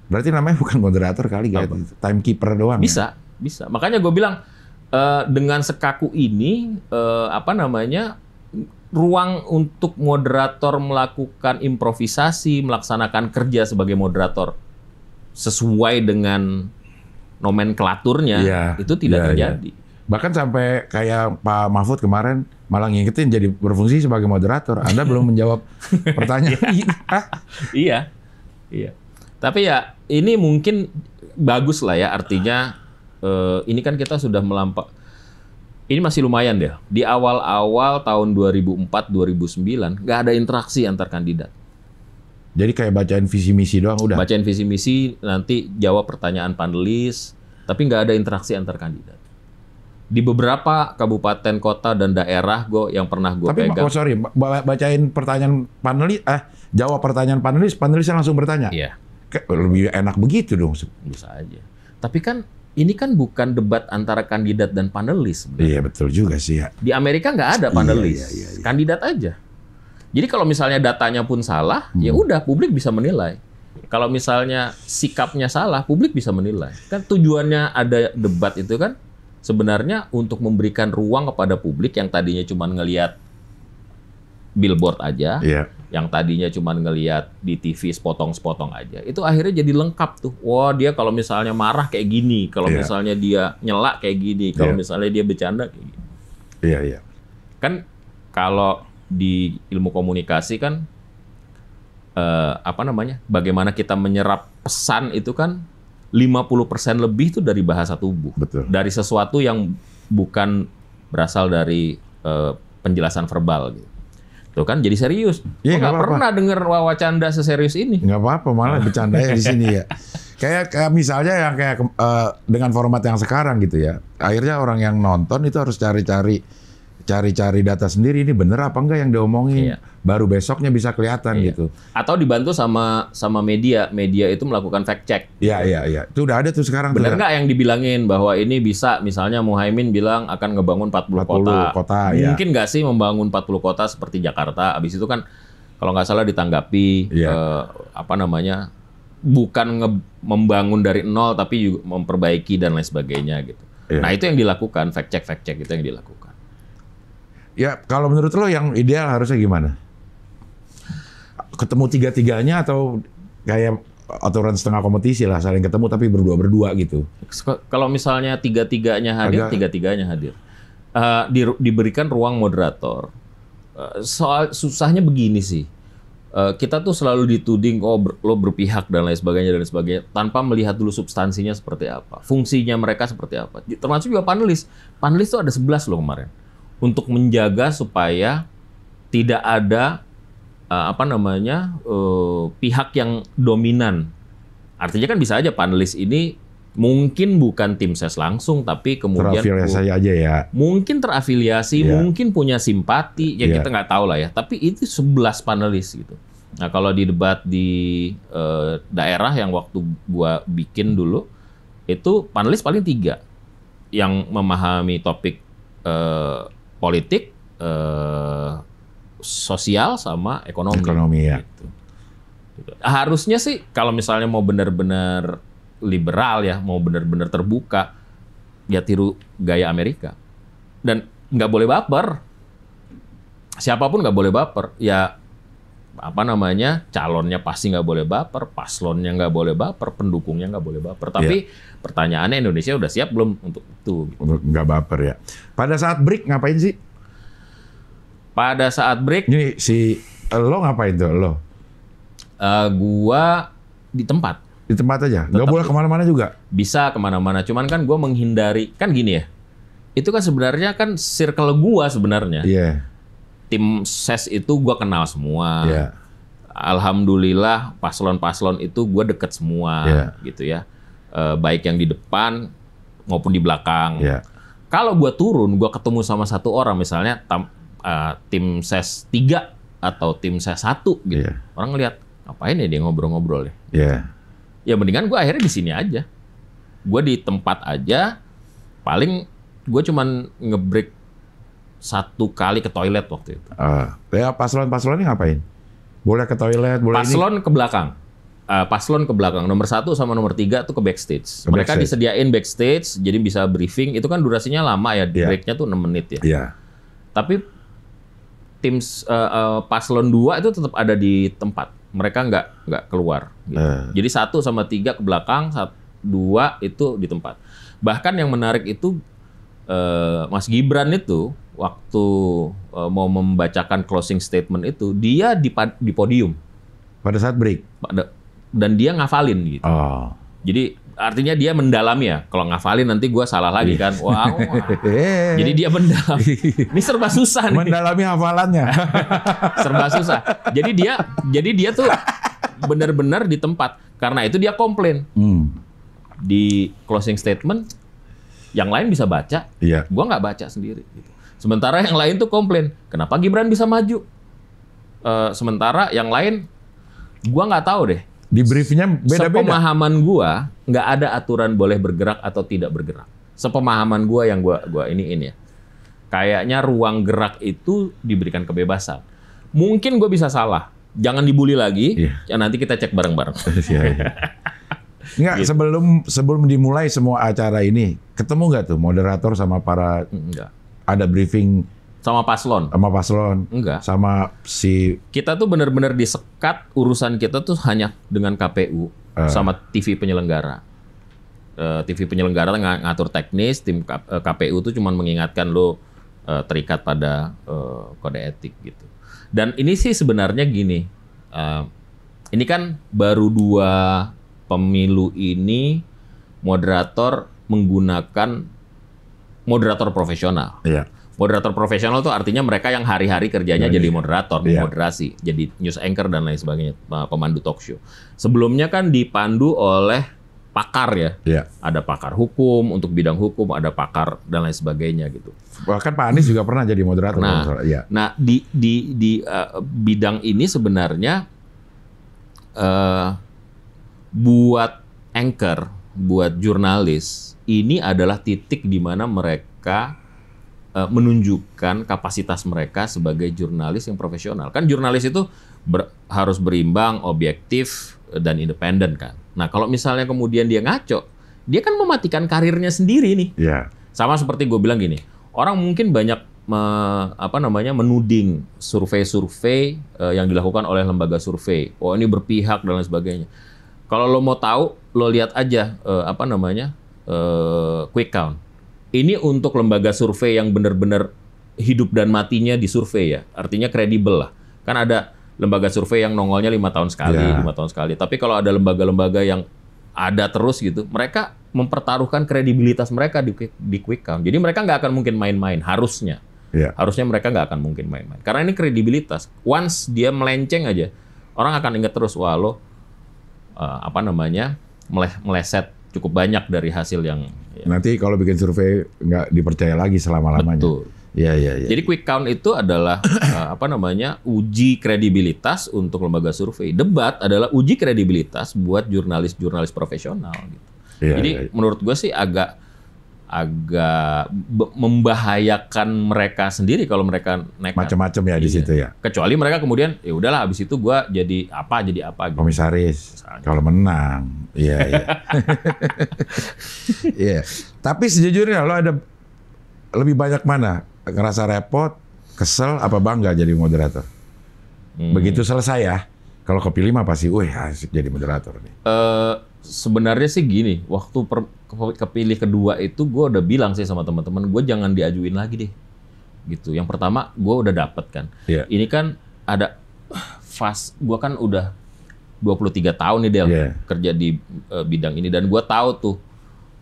Berarti namanya bukan moderator kali, timekeeper doang. Bisa. Makanya gue bilang dengan sekaku ini ruang untuk moderator melakukan improvisasi, melaksanakan kerja sebagai moderator sesuai dengan nomenklaturnya itu tidak terjadi. Bahkan sampai kayak Pak Mahfud kemarin malah ngingetin jadi berfungsi sebagai moderator. Anda belum menjawab pertanyaan. Iya. Tapi ya ini mungkin bagus lah ya, artinya ini kan kita sudah melampaui. Ini masih lumayan deh. Di awal-awal tahun 2004-2009 nggak ada interaksi antar kandidat. Jadi kayak bacain visi misi doang udah. Bacain visi misi, nanti jawab pertanyaan panelis, tapi nggak ada interaksi antar kandidat. Di beberapa kabupaten, kota, dan daerah yang pernah gue pegang. Tapi bacain pertanyaan panelis, jawab pertanyaan panelisnya langsung bertanya. Iya. Lebih enak begitu dong. Bisa aja. Tapi kan ini kan bukan debat antara kandidat dan panelis. Sebenarnya. Iya betul juga sih ya. Di Amerika nggak ada panelis, iya. kandidat aja. Jadi kalau misalnya datanya pun salah, ya udah publik bisa menilai. Kalau misalnya sikapnya salah, publik bisa menilai. Kan tujuannya ada debat itu kan sebenarnya untuk memberikan ruang kepada publik yang tadinya cuma ngelihat billboard aja, yang tadinya cuma ngelihat di TV sepotong-sepotong aja, itu akhirnya jadi lengkap tuh. Wah, dia kalau misalnya marah kayak gini, kalau misalnya dia nyela kayak gini, kalau misalnya dia bercanda kayak gini. Iya. Kan kalau di ilmu komunikasi kan bagaimana kita menyerap pesan itu kan 50% lebih itu dari bahasa tubuh. Betul. Dari sesuatu yang bukan berasal dari penjelasan verbal gitu. Tuh kan jadi serius. Iya, nggak pernah dengar wacanda seserius ini. Nggak apa-apa, malah bercandanya di sini ya. Kayak misalnya yang kayak dengan format yang sekarang gitu ya. Akhirnya orang yang nonton itu harus cari-cari data sendiri, ini bener apa enggak yang diomongin. Iya. Baru besoknya bisa kelihatan gitu. Atau dibantu sama media. Media itu melakukan fact check. Iya. Itu udah ada tuh sekarang. Bener nggak yang dibilangin bahwa ini bisa, misalnya Muhaimin bilang akan ngebangun 40 kota. Mungkin nggak sih membangun 40 kota seperti Jakarta. Abis itu kan kalau nggak salah ditanggapi bukan membangun dari nol tapi juga memperbaiki dan lain sebagainya gitu. Iya. Nah itu yang dilakukan, fact check itu yang dilakukan. Ya, kalau menurut lo yang ideal harusnya gimana? Ketemu tiga-tiganya atau kayak aturan setengah kompetisi lah, saling ketemu tapi berdua-berdua gitu? Kalau misalnya tiga-tiganya hadir. Diberikan ruang moderator. Soal susahnya begini sih. Kita tuh selalu dituding, lo berpihak dan lain sebagainya, tanpa melihat dulu substansinya seperti apa. Fungsinya mereka seperti apa. Termasuk juga panelis. Panelis tuh ada 11 loh kemarin. Untuk menjaga supaya tidak ada pihak yang dominan. Artinya kan bisa aja panelis ini mungkin bukan tim ses langsung, tapi kemudian terafiliasi aja ya. Mungkin terafiliasi, mungkin punya simpati, ya kita nggak tahu lah ya. Tapi itu 11 panelis gitu. Nah kalau di debat di daerah yang waktu gua bikin dulu, itu panelis paling 3 yang memahami topik politik, sosial sama ekonomi ya. gitu. Harusnya sih kalau misalnya mau benar-benar liberal ya, mau benar-benar terbuka, ya tiru gaya Amerika. Dan nggak boleh baper. Siapapun nggak boleh baper. Ya calonnya pasti nggak boleh baper, paslonnya nggak boleh baper, pendukungnya nggak boleh baper. Tapi pertanyaannya Indonesia udah siap belum untuk itu? Gitu. Nggak baper ya. Pada saat break ngapain sih? Pada saat break, ini lo ngapain tuh lo? Gua di tempat. Di tempat aja? Nggak boleh kemana-mana juga? Bisa kemana-mana, cuman kan gua menghindari, kan gini ya, itu kan sebenarnya kan circle gua sebenarnya. Iya. Tim ses itu gua kenal semua. Yeah. Alhamdulillah paslon-paslon itu gua deket semua, gitu ya. Baik yang di depan maupun di belakang. Yeah. Kalau gua turun, gua ketemu sama satu orang misalnya tim ses 3 atau tim ses 1 gitu. Yeah. Orang ngeliat, ngapain ya dia ngobrol-ngobrol ya? Yeah. Ya mendingan gua akhirnya di sini aja. Gua di tempat aja, paling gua cuman ngebreak 1 kali ke toilet waktu itu. Ya paslon-paslonnya ngapain? Boleh ke toilet, boleh paslon ke belakang. Paslon ke belakang. Nomor 1 sama nomor 3 tuh ke backstage. Mereka disediain backstage, jadi bisa briefing. Itu kan durasinya lama ya, breaknya tuh 6 menit ya. Yeah. Tapi tim paslon 2 itu tetap ada di tempat. Mereka nggak keluar. Gitu. Jadi 1 sama 3 ke belakang, 2 itu di tempat. Bahkan yang menarik itu Mas Gibran itu waktu mau membacakan closing statement itu, dia di podium. Pada saat break? Dan dia ngafalin gitu. Oh. Jadi artinya dia mendalami ya. Kalau ngafalin nanti gue salah lagi kan. Wow. Jadi dia mendalami. Ini serba susah nih. Mendalami hafalannya. Serba susah. Jadi dia tuh benar-benar di tempat. Karena itu dia komplain. Di closing statement, yang lain bisa baca. Iya. Gue nggak baca sendiri. Gitu. Sementara yang lain tuh komplain. Kenapa Gibran bisa maju? Sementara yang lain, gue nggak tahu deh. Di briefnya beda-beda. Sepemahaman gue, nggak ada aturan boleh bergerak atau tidak bergerak. Sepemahaman gue yang gue iniin ya. Kayaknya ruang gerak itu diberikan kebebasan. Mungkin gue bisa salah. Jangan dibully lagi. Ya nanti kita cek bareng-bareng. Enggak, gitu. sebelum dimulai semua acara ini, ketemu nggak tuh moderator sama para... Enggak. Ada briefing... Sama paslon? Sama paslon? Enggak. Sama si... Kita tuh benar-benar disekat, urusan kita tuh hanya dengan KPU sama TV penyelenggara. TV penyelenggara ngatur teknis, tim KPU tuh cuma mengingatkan lo terikat pada kode etik gitu. Dan ini sih sebenarnya gini, ini kan baru 2 pemilu ini moderator menggunakan moderator profesional. Iya. Moderator profesional itu artinya mereka yang hari-hari kerjanya jadi moderator, moderasi, jadi news anchor dan lain sebagainya, pemandu talk show. Sebelumnya kan dipandu oleh pakar ya. Iya. Ada pakar hukum untuk bidang hukum, ada pakar dan lain sebagainya gitu. Bahkan Pak Anies juga pernah jadi moderator. Nah di bidang ini sebenarnya buat anchor, buat jurnalis, ini adalah titik di mana mereka menunjukkan kapasitas mereka sebagai jurnalis yang profesional. Kan jurnalis itu harus berimbang, objektif, dan independen kan. Nah kalau misalnya kemudian dia ngaco, dia kan mematikan karirnya sendiri nih. Yeah. Sama seperti gue bilang gini, orang mungkin banyak menuding survei-survei yang dilakukan oleh lembaga survei. Oh ini berpihak dan lain sebagainya. Kalau lo mau tahu, lo lihat aja quick count. Ini untuk lembaga survei yang benar-benar hidup dan matinya di survei ya. Artinya kredibel lah. Kan ada lembaga survei yang nongolnya 5 tahun sekali, 5 tahun sekali. Tapi kalau ada lembaga-lembaga yang ada terus gitu, mereka mempertaruhkan kredibilitas mereka di quick count. Jadi mereka nggak akan mungkin main-main, harusnya. Harusnya mereka nggak akan mungkin main-main. Karena ini kredibilitas. Once dia melenceng aja, orang akan ingat terus, wah lo meleset cukup banyak dari hasil yang... Nanti kalau bikin survei nggak dipercaya lagi selama-lamanya. Betul. Iya. Jadi quick count itu adalah uji kredibilitas untuk lembaga survei. Debat adalah uji kredibilitas buat jurnalis-jurnalis profesional. Gitu. Jadi menurut gue sih agak membahayakan mereka sendiri kalau mereka nekat. Macam-macam ya di situ ya. Kecuali mereka kemudian ya udahlah habis itu gue jadi apa gitu. Komisaris. Kalau menang. Iya. Iya. Tapi sejujurnya lo ada lebih banyak mana? Ngerasa repot, kesel, apa bangga jadi moderator? Begitu selesai ya. Kalau kepilih mah pasti, asik jadi moderator nih. Sebenarnya sih gini, waktu kepilih kedua itu gue udah bilang sih sama teman-teman, gue jangan diajuin lagi deh. Gitu. Yang pertama, gue udah dapet kan. Yeah. Ini kan ada gue kan udah 23 tahun nih Del, kerja di bidang ini. Dan gue tahu tuh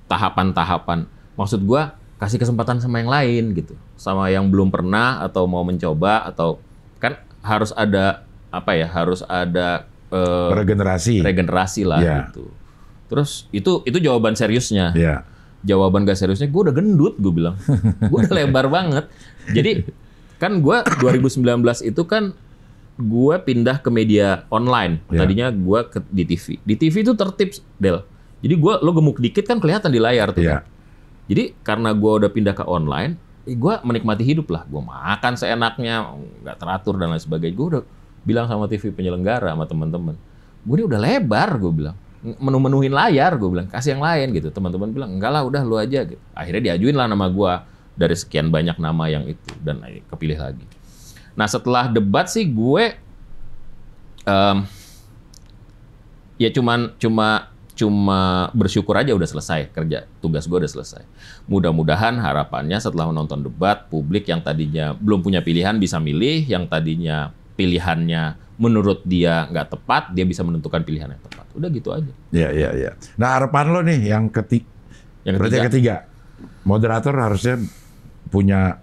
tahapan-tahapan. Maksud gue, kasih kesempatan sama yang lain gitu. Sama yang belum pernah atau mau mencoba atau kan harus ada harus ada regenerasi lah gitu. Terus itu jawaban seriusnya. Jawaban gak seriusnya gue udah gendut gue bilang. Gue udah lebar banget. Jadi kan gue 2019 itu kan gue pindah ke media online. Tadinya gue di TV. Di TV itu tertib Del. Jadi lo gemuk dikit kan kelihatan di layar tuh. Kan? Jadi karena gue udah pindah ke online, gue menikmati hidup lah. Gue makan seenaknya, nggak teratur dan lain sebagainya. Gue udah bilang sama TV penyelenggara, sama teman-teman. Gue ini udah lebar, gue bilang. Menu-menuhin layar, gue bilang. Kasih yang lain gitu. Teman-teman bilang, enggak lah udah lu aja. Gitu. Akhirnya diajuin lah nama gue. Dari sekian banyak nama yang itu. Dan kepilih lagi. Nah setelah debat sih gue... ya cuma cuma bersyukur aja udah selesai kerja, tugas gue udah selesai. Mudah-mudahan harapannya setelah menonton debat, publik yang tadinya belum punya pilihan bisa milih, yang tadinya pilihannya menurut dia nggak tepat, dia bisa menentukan pilihan yang tepat. Udah gitu aja. Iya. Nah harapan lo nih yang ketiga, moderator harusnya punya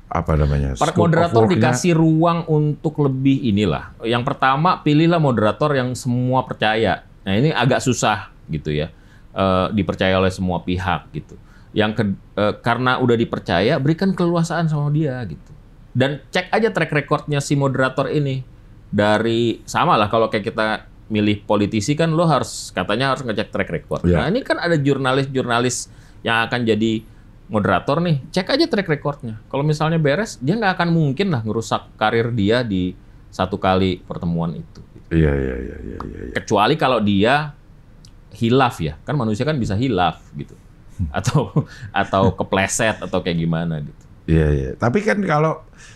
apa namanya? Moderator dikasih ruang untuk lebih inilah. Yang pertama, pilihlah moderator yang semua percaya. Nah ini agak susah gitu ya, dipercaya oleh semua pihak gitu. Karena udah dipercaya, berikan keleluasaan sama dia gitu. Dan cek aja track recordnya si moderator ini. Sama lah kalau kayak kita milih politisi kan lo katanya harus ngecek track record. Yeah. Nah ini kan ada jurnalis-jurnalis yang akan jadi moderator nih, cek aja track recordnya. Kalau misalnya beres, dia nggak akan mungkin lah ngerusak karir dia di satu kali pertemuan itu. Iya. Kecuali kalau dia hilaf ya, kan manusia kan bisa hilaf gitu, atau kepleset atau kayak gimana gitu. Iya. Tapi kan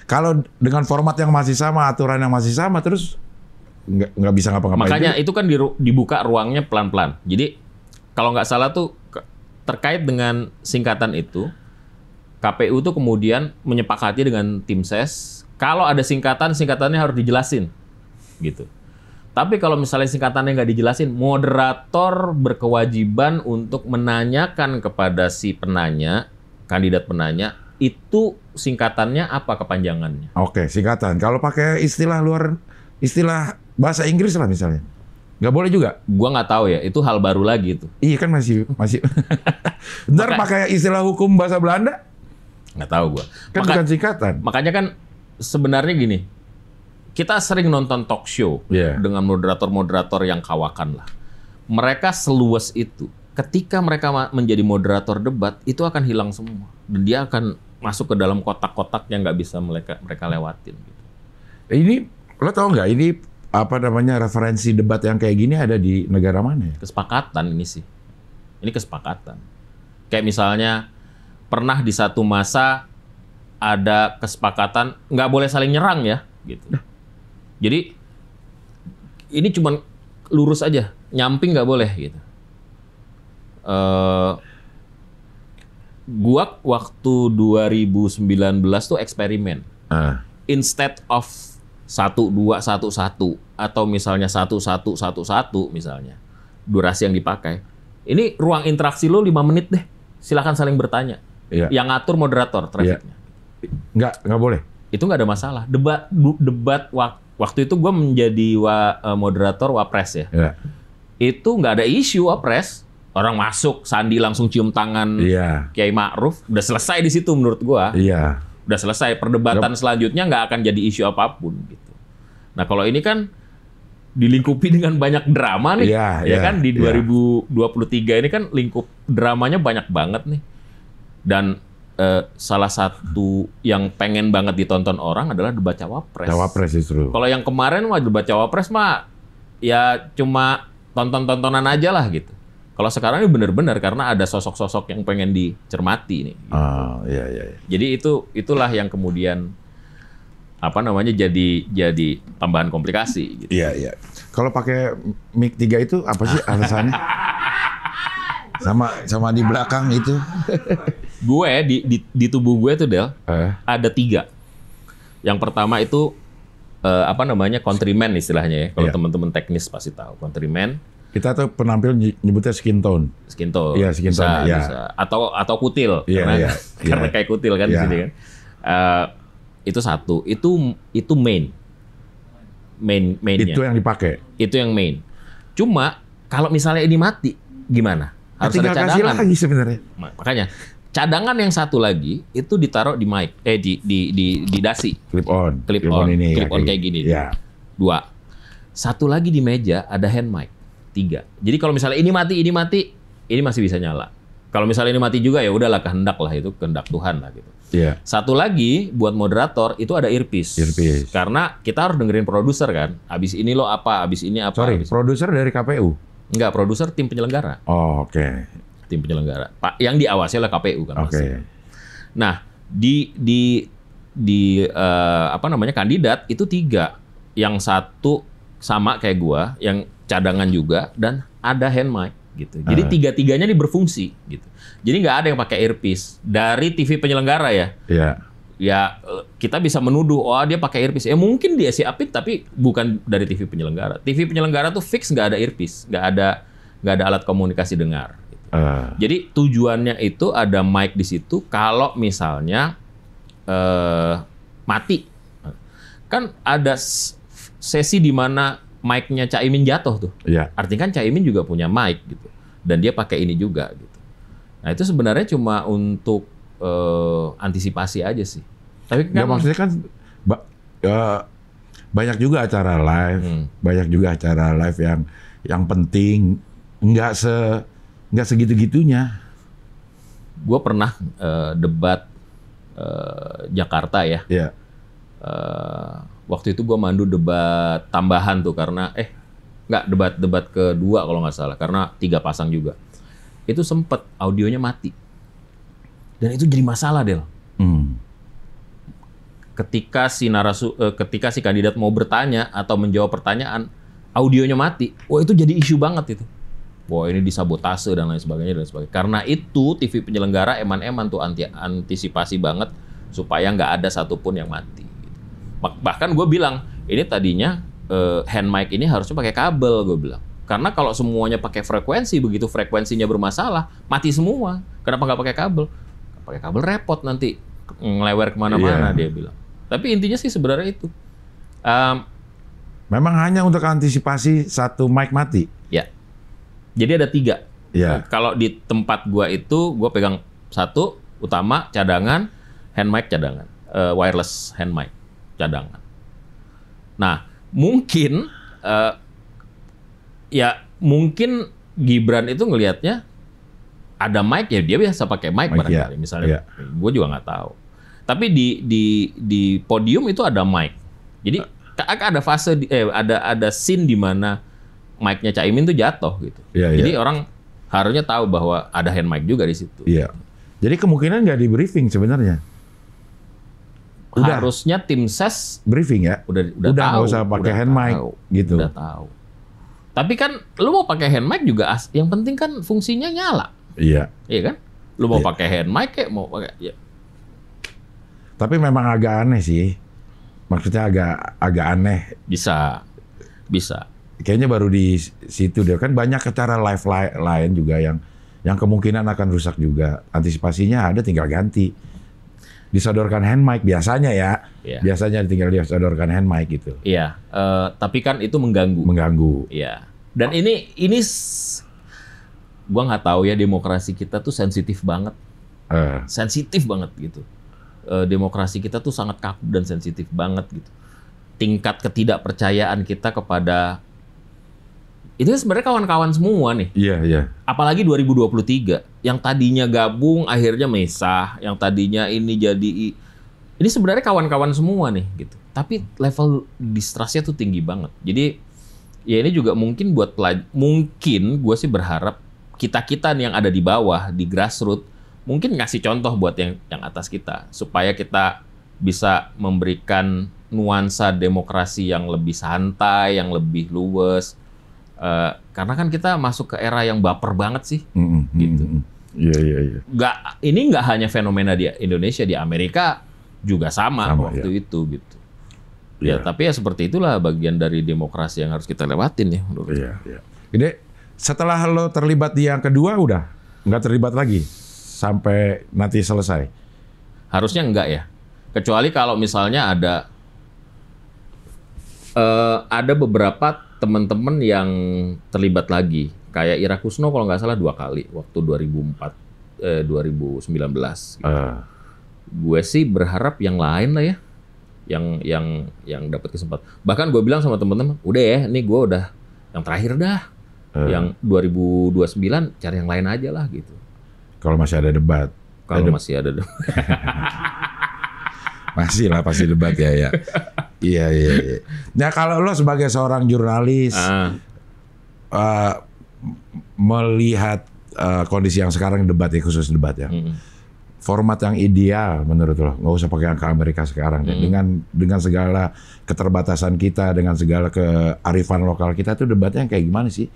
kalau dengan format yang masih sama, aturan yang masih sama, terus nggak bisa ngapa-ngapain. Makanya itu kan dibuka ruangnya pelan-pelan. Jadi kalau nggak salah tuh terkait dengan singkatan itu, KPU tuh kemudian menyepakati dengan tim ses, kalau ada singkatannya harus dijelasin, gitu. Tapi kalau misalnya singkatannya nggak dijelasin, moderator berkewajiban untuk menanyakan kepada si penanya, kandidat penanya, itu singkatannya apa kepanjangannya. Oke, singkatan. Kalau pakai istilah bahasa Inggris lah misalnya, nggak boleh juga. Gua nggak tahu ya, itu hal baru lagi itu. Iya kan masih. Ntar pakai istilah hukum bahasa Belanda? Nggak tahu gua. Kan bukan singkatan. Makanya kan sebenarnya gini, kita sering nonton talk show dengan moderator-moderator yang kawakan lah. Mereka seluas itu. Ketika mereka menjadi moderator debat, itu akan hilang semua. Dan dia akan masuk ke dalam kotak-kotak yang nggak bisa mereka lewatin. Gitu. Ini, lo tau nggak, ini apa namanya referensi debat yang kayak gini ada di negara mana ya? Kesepakatan ini sih. Ini kesepakatan. Kayak misalnya, pernah di satu masa ada kesepakatan nggak boleh saling nyerang ya. Gitu. Jadi ini cuma lurus aja, nyamping nggak boleh gitu. Gua waktu 2019 tuh eksperimen. Instead of 1-2-1-1 atau misalnya 1-1-1-1 misalnya durasi yang dipakai. Ini ruang interaksi lo 5 menit deh. Silakan saling bertanya. Iya. Yang ngatur moderator trafiknya. Nggak boleh. Itu nggak ada masalah. Debat waktu itu gue menjadi moderator Wapres ya. Iya. Itu nggak ada isu Wapres. Orang masuk, Sandi langsung cium tangan Kiai Ma'ruf. Udah selesai di situ menurut gue. Iya. Udah selesai. Perdebatan selanjutnya nggak akan jadi isu apapun gitu. Nah kalau ini kan dilingkupi dengan banyak drama nih. Ya kan di 2023 ini kan lingkup dramanya banyak banget nih. Dan salah satu yang pengen banget ditonton orang adalah debat Cawapres. Cawapres justru. Kalau yang kemarin mah debat Cawapres mah ya cuma tonton-tontonan aja lah gitu. Kalau sekarang ini benar-benar karena ada sosok-sosok yang pengen dicermati nih. Gitu. Iya. Jadi itulah yang kemudian apa namanya jadi tambahan komplikasi. Gitu. Iya. Kalau pakai mic 3 itu apa sih alasannya? sama di belakang itu. Gue di tubuh gue tuh Del ada 3. Yang pertama itu apa namanya countryman istilahnya ya. Kalau teman-teman teknis pasti tahu countryman. Kita tuh penampil nyebutnya skin tone. Skin tone. Iya, skin tone. Bisa. Atau kutil. Karena kayak kutil kan di sini kan. Itu satu. Itu mainnya. Itu yang dipakai. Itu yang main. Cuma kalau misalnya ini mati gimana? Harus ada cadangan. Kasih lagi sebenarnya. Makanya cadangan yang satu lagi itu ditaruh di mic, di dasi. Clip on ini. Clip on kayak gini. Ya. 2. Satu lagi di meja ada hand mic. 3. Jadi kalau misalnya ini mati, ini masih bisa nyala. Kalau misalnya ini mati juga ya udahlah kehendak Tuhan lah gitu. Iya. Satu lagi buat moderator itu ada earpiece. Karena kita harus dengerin produser kan. Abis ini lo apa, abis ini apa. Sorry, produser dari KPU? Enggak, produser tim penyelenggara. Oh, oke. Tim penyelenggara. Pak, yang diawasi oleh KPU kan. Oke. Nah, di apa namanya kandidat itu 3. Yang satu sama kayak gua, yang cadangan juga dan ada hand mic. gitu. Jadi tiga-tiganya ini berfungsi gitu. Jadi nggak ada yang pakai earpiece dari TV penyelenggara ya. Iya. Ya kita bisa menuduh, oh dia pakai earpiece. Ya mungkin dia siapin, tapi bukan dari TV penyelenggara. TV penyelenggara tuh fix nggak ada earpiece, nggak ada alat komunikasi dengar. Gitu. Jadi tujuannya itu ada mic di situ. Kalau misalnya mati, kan ada sesi di mana mic-nya Caimin jatuh tuh. Iya. Artinya kan Caimin juga punya mic gitu, dan dia pakai ini juga gitu. Nah itu sebenarnya cuma untuk antisipasi aja sih. Tapi kan maksudnya kan banyak juga acara live, banyak juga acara live yang penting, nggak segitu-gitunya. Gue pernah debat Jakarta ya. Iya. Waktu itu gue mandu debat tambahan tuh karena nggak debat kedua kalau nggak salah, karena 3 pasang juga. Itu sempet audionya mati. Dan itu jadi masalah, Del. Ketika si kandidat mau bertanya atau menjawab pertanyaan, audionya mati. Wah, itu jadi isu banget itu. Wah, ini disabotase dan lain sebagainya. Karena itu TV penyelenggara eman-eman tuh antisipasi banget supaya nggak ada satupun yang mati. Bahkan gue bilang, ini tadinya hand mic ini harusnya pakai kabel, gue bilang. Karena kalau semuanya pakai frekuensi, begitu frekuensinya bermasalah, mati semua. Kenapa nggak pakai kabel? Pakai kabel repot nanti, ngelewer kemana-mana, dia bilang. Tapi intinya sih sebenarnya itu. Memang hanya untuk antisipasi satu mic mati? Ya. Jadi ada 3. Ya. Kalau di tempat gua itu, gua pegang 1, utama, cadangan, hand mic cadangan. Wireless hand mic cadangan. Nah, mungkin mungkin Gibran itu ngelihatnya ada mic ya, dia biasa pakai mic barangkali, misalnya. Gue juga nggak tahu. Tapi di podium itu ada mic. Jadi ada fase ada scene di mana mic-nya Caimin tuh jatuh gitu. Jadi orang harusnya tahu bahwa ada hand mic juga di situ. Iya. Jadi kemungkinan nggak di briefing sebenarnya. Harusnya tim ses briefing ya. Udah tahu. Nggak usah pakai hand mic gitu. Udah tahu. Tapi kan lu mau pakai hand mic juga, yang penting kan fungsinya nyala. Iya. Iya kan? Lu mau pakai hand mic kayak mau pakai ya. Tapi memang agak aneh sih. Maksudnya agak aneh. Bisa. Kayaknya baru di situ deh. Kan banyak acara live lain juga yang kemungkinan akan rusak juga. Antisipasinya ada, tinggal ganti. Disodorkan hand mic biasanya ya. Biasanya tinggal disodorkan hand mic gitu. Iya. Tapi kan itu mengganggu. Iya. Dan ini gua nggak tahu ya, demokrasi kita tuh sensitif banget. Sensitif banget gitu. Demokrasi kita tuh sangat kaku dan sensitif banget gitu. Tingkat ketidakpercayaan kita kepada itu sebenarnya kawan-kawan semua nih. Iya. Apalagi 2023 yang tadinya gabung akhirnya misah, yang tadinya ini jadi ini sebenarnya kawan-kawan semua nih gitu. Tapi level distrustnya tuh tinggi banget. Jadi ya ini juga mungkin buat mungkin gue sih berharap kita nih yang ada di bawah, di grassroots, mungkin ngasih contoh buat yang atas kita, supaya kita bisa memberikan nuansa demokrasi yang lebih santai, yang lebih luwes. Karena kan kita masuk ke era yang baper banget sih, gitu. Iya. Ini nggak hanya fenomena di Indonesia, di Amerika juga sama waktu itu, gitu. Ya, tapi ya seperti itulah bagian dari demokrasi yang harus kita lewatin ya. Iya. Jadi setelah lo terlibat di yang kedua udah nggak terlibat lagi sampai nanti selesai? Harusnya enggak ya. Kecuali kalau misalnya ada beberapa teman-teman yang terlibat lagi. Kayak Ira Kusno kalau nggak salah 2 kali waktu 2019. Gitu. Gue sih berharap yang lain lah ya, yang dapat kesempatan. Bahkan gue bilang sama teman-teman, udah ya, ini gue udah yang terakhir dah. Yang 2029 cari yang lain aja lah gitu. Kalau masih ada debat. Masih ada debat. Masih lah pasti debat ya. Iya. Nah kalau lo sebagai seorang jurnalis melihat kondisi yang sekarang debat ya, khusus debat ya. Format yang ideal menurut lo, nggak usah pakai angka Amerika sekarang deh. Dengan segala keterbatasan kita, dengan segala kearifan lokal kita tuh debatnya kayak gimana sih?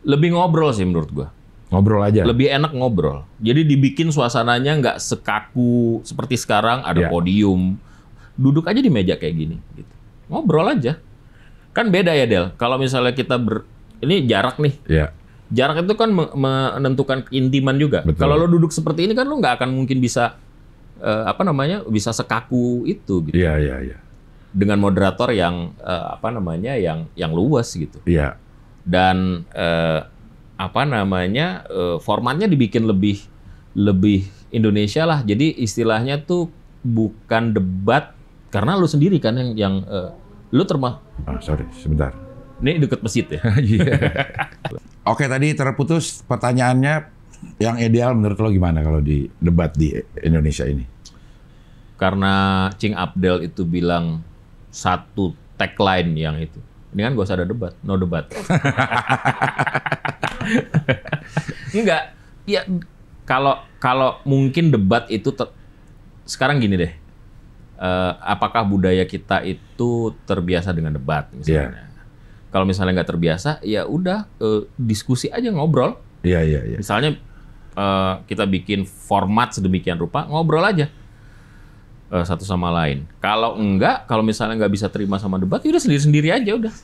Lebih ngobrol sih menurut gua. Ngobrol aja. Lebih enak ngobrol. Jadi dibikin suasananya nggak sekaku seperti sekarang, ada podium. Duduk aja di meja kayak gini. Gitu. Ngobrol aja. Kan beda ya, Del. Kalau misalnya kita ini jarak nih. Iya. Jarak itu kan menentukan keintiman juga. Betul. Kalau lo duduk seperti ini kan lo nggak akan mungkin bisa bisa sekaku itu. Gitu. Iya. Dengan moderator yang yang luas gitu. Iya. Dan formatnya dibikin lebih Indonesia lah. Jadi istilahnya tuh bukan debat karena lu sendiri kan yang lu sorry, sebentar. Ini deket masjid ya. Oke, tadi terputus pertanyaannya, yang ideal menurut lo gimana kalau di debat di Indonesia ini? Karena Cing Abdel itu bilang satu tagline yang itu. Ini kan gak usah ada debat, no debat. Enggak, ya kalau mungkin debat itu sekarang gini deh, apakah budaya kita itu terbiasa dengan debat misalnya? Yeah. Kalau misalnya nggak terbiasa, ya udah diskusi aja, ngobrol. Iya. Misalnya kita bikin format sedemikian rupa, ngobrol aja satu sama lain. Kalau misalnya nggak bisa terima sama debat, ya udah sendiri-sendiri aja udah.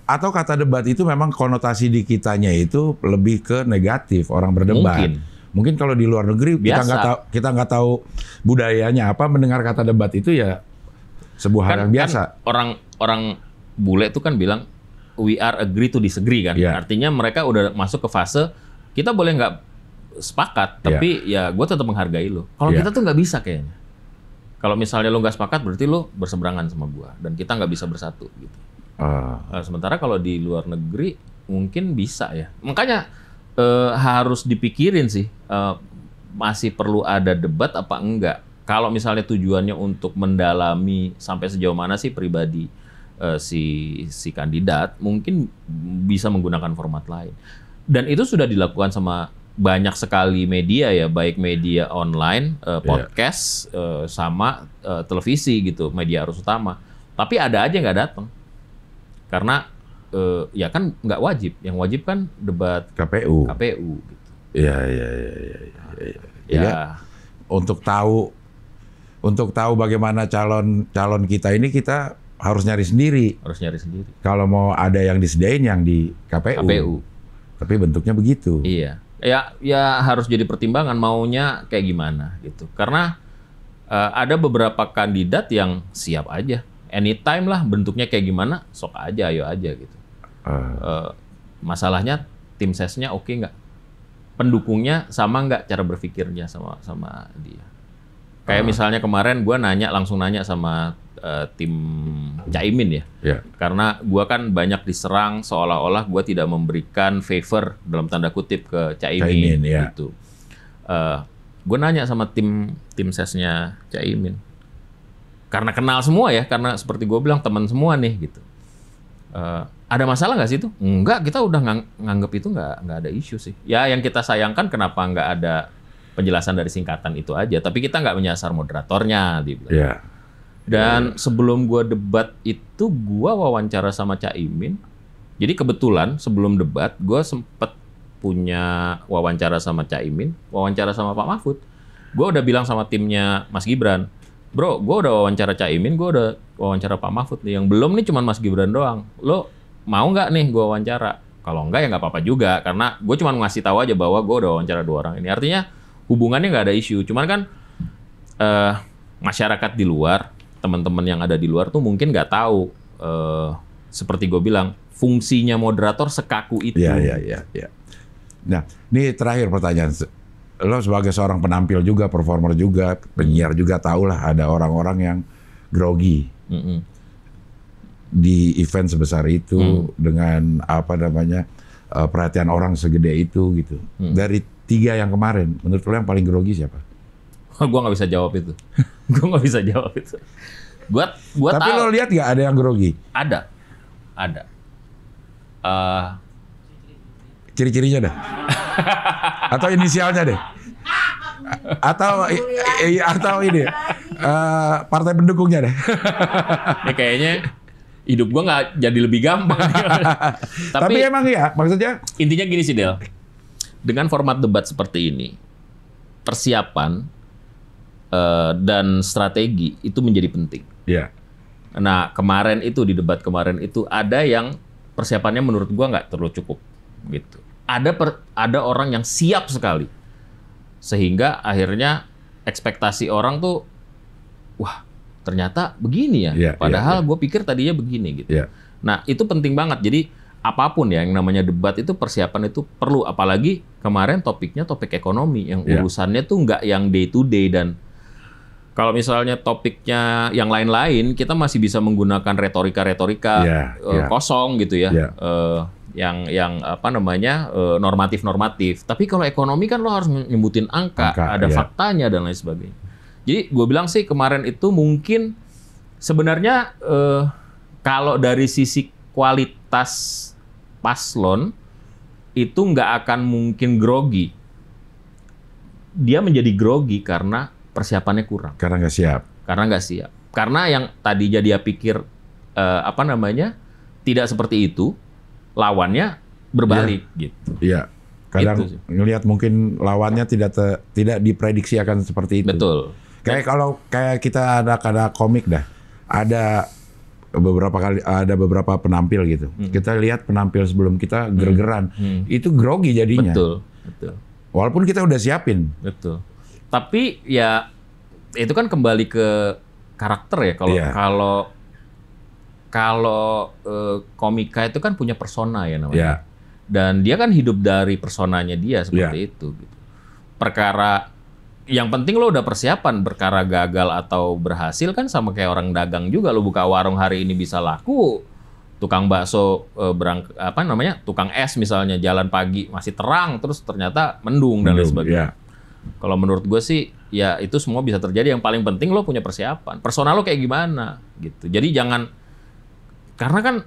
Atau kata debat itu memang konotasi di kitanya itu lebih ke negatif, orang berdebat. Mungkin kalau di luar negeri kita nggak tahu budayanya apa, mendengar kata debat itu ya sebuah hal yang biasa. Kan orang bule itu kan bilang we are agree to disagree kan. Yeah. Artinya mereka udah masuk ke fase kita boleh nggak sepakat, tapi ya gue tetap menghargai lo. Kalau kita tuh nggak bisa kayaknya. Kalau misalnya lo nggak sepakat, berarti lo berseberangan sama gue dan kita nggak bisa bersatu gitu. Sementara kalau di luar negeri mungkin bisa ya. Makanya harus dipikirin sih, masih perlu ada debat apa enggak. Kalau misalnya tujuannya untuk mendalami sampai sejauh mana sih pribadi si kandidat, mungkin bisa menggunakan format lain. Dan itu sudah dilakukan sama banyak sekali media ya, baik media online, podcast, sama televisi gitu, media arus utama. Tapi ada aja nggak datang. Karena ya kan nggak wajib. Yang wajib kan debat KPU gitu. Iya. Ya. Untuk tahu bagaimana calon kita ini, kita harus nyari sendiri. Kalau mau ada yang disediain yang di KPU. Tapi bentuknya begitu. Iya. Ya harus jadi pertimbangan maunya kayak gimana gitu. Karena ada beberapa kandidat yang siap aja. Anytime lah bentuknya kayak gimana, sok aja, ayo aja gitu. Masalahnya tim sesnya oke nggak? Pendukungnya sama nggak cara berpikirnya sama dia? Kayak misalnya kemarin gue langsung nanya sama tim Caimin ya. Karena gue kan banyak diserang seolah-olah gue tidak memberikan favor dalam tanda kutip ke Caimin gitu. Gue nanya sama tim sesnya Caimin. Karena kenal semua ya, karena seperti gue bilang teman semua nih gitu. Ada masalah nggak sih itu? Enggak, kita udah nganggep itu nggak ada isu sih. Ya yang kita sayangkan kenapa nggak ada penjelasan dari singkatan itu aja. Tapi kita nggak menyasar moderatornya, dibilang. Dan sebelum gue debat itu, gue wawancara sama Caimin. Jadi kebetulan sebelum debat, gue sempet punya wawancara sama Caimin, wawancara sama Pak Mahfud. Gue udah bilang sama timnya Mas Gibran, bro, gue udah wawancara Caimin, gue udah wawancara Pak Mahfud nih. Yang belum nih cuma Mas Gibran doang. Lo mau nggak nih gue wawancara? Kalau enggak ya nggak apa-apa juga, karena gue cuma ngasih tahu aja bahwa gue udah wawancara 2 orang ini. Artinya hubungannya nggak ada isu. Cuman kan masyarakat di luar, teman-teman yang ada di luar tuh mungkin nggak tahu, seperti gue bilang, fungsinya moderator sekaku itu. Iya. Nah, ini terakhir pertanyaan. Lo sebagai seorang penampil juga, performer juga, penyiar juga, tahulah ada orang-orang yang grogi di event sebesar itu dengan perhatian orang segede itu gitu. Dari 3 yang kemarin, menurut lo yang paling grogi siapa? Gue nggak bisa jawab itu. Tapi lo lihat nggak ada yang grogi? Ada. Ciri-cirinya dah. Atau inisialnya deh. Atau ini partai pendukungnya deh. Ini kayaknya hidup gue nggak jadi lebih gampang. Tapi emang ya, maksudnya intinya gini sih Del, dengan format debat seperti ini, persiapan dan strategi itu menjadi penting. ya. Nah kemarin itu di debat kemarin itu ada yang persiapannya menurut gua nggak terlalu cukup gitu. Ada orang yang siap sekali sehingga akhirnya ekspektasi orang tuh wah ternyata begini ya. Ya, Padahal gue pikir tadinya begini gitu. Ya. Nah itu penting banget. Jadi apapun ya yang namanya debat itu persiapan itu perlu. Apalagi kemarin topiknya topik ekonomi yang Ya. urusannya tuh nggak yang day to day. Dan kalau misalnya topiknya yang lain-lain, kita masih bisa menggunakan retorika-retorika Ya. kosong gitu ya. Ya. Yang apa namanya normatif-normatif. Tapi kalau ekonomi kan lo harus nyebutin angka ada ya. faktanya dan lain sebagainya. Jadi gue bilang sih kemarin itu mungkin sebenarnya kalau dari sisi kualitas paslon itu nggak akan mungkin grogi. Dia menjadi grogi karena persiapannya kurang. Karena nggak siap. Karena yang tadinya dia pikir apa namanya tidak seperti itu, lawannya berbalik gitu. Iya. Kadang Itu sih. ngelihat mungkin lawannya tidak diprediksi akan seperti itu. Betul. Kayak kita ada komik dah. Ada beberapa penampil gitu. Kita lihat penampil sebelum kita gergeran. Itu grogi jadinya. Betul. Walaupun kita udah siapin. Betul. Tapi ya itu kan kembali ke karakter ya. Kalau komika itu kan punya persona ya namanya. Ya. Dan dia kan hidup dari personanya dia seperti itu. Gitu. Perkara yang penting lo udah persiapan, perkara gagal atau berhasil kan sama kayak orang dagang juga. Lo buka warung hari ini bisa laku, tukang bakso tukang es misalnya jalan pagi masih terang, terus ternyata mendung dan lain sebagainya. Kalau menurut gue sih ya itu semua bisa terjadi. Yang paling penting lo punya persiapan, personal lo kayak gimana gitu. Jadi jangan, karena kan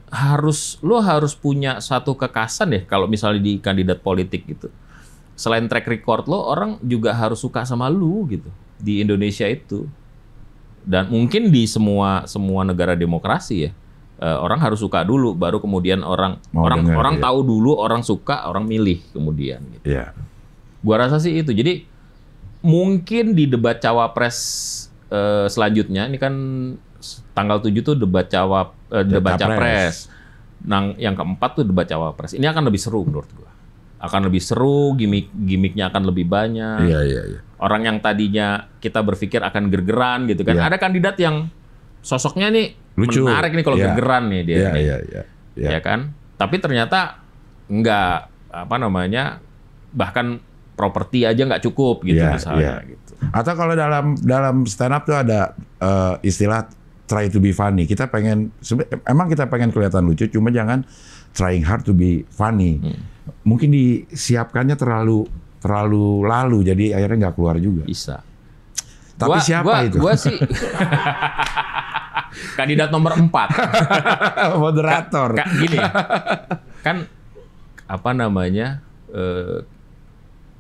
lo harus punya satu kekasan ya kalau misalnya di kandidat politik gitu. Selain track record lo, orang juga harus suka sama lu gitu di Indonesia itu. Dan mungkin di semua negara demokrasi ya, orang harus suka dulu, baru kemudian orang tahu dulu, orang suka, orang milih kemudian. Gitu. Iya. Gua rasa sih itu. Jadi mungkin di debat cawapres selanjutnya, ini kan tanggal 7 tuh debat capres. Nah, yang keempat tuh debat cawapres. Ini akan lebih seru menurut gua. Akan lebih seru, gimmick-nya akan lebih banyak. Iya. Orang yang tadinya kita berpikir akan gergeran gitu kan. Iya. Ada kandidat yang sosoknya nih lucu, menarik nih kalau gergeran nih dia. Iya. Ya kan? Tapi ternyata enggak bahkan properti aja nggak cukup gitu misalnya gitu. Atau kalau dalam stand up tuh ada istilah try to be funny. Emang kita pengen kelihatan lucu, cuma jangan trying hard to be funny. Mungkin disiapkannya terlalu lalu, jadi akhirnya nggak keluar juga. Bisa. Tapi siapa itu? Gua sih kandidat nomor 4. Moderator. Gini ya. Kan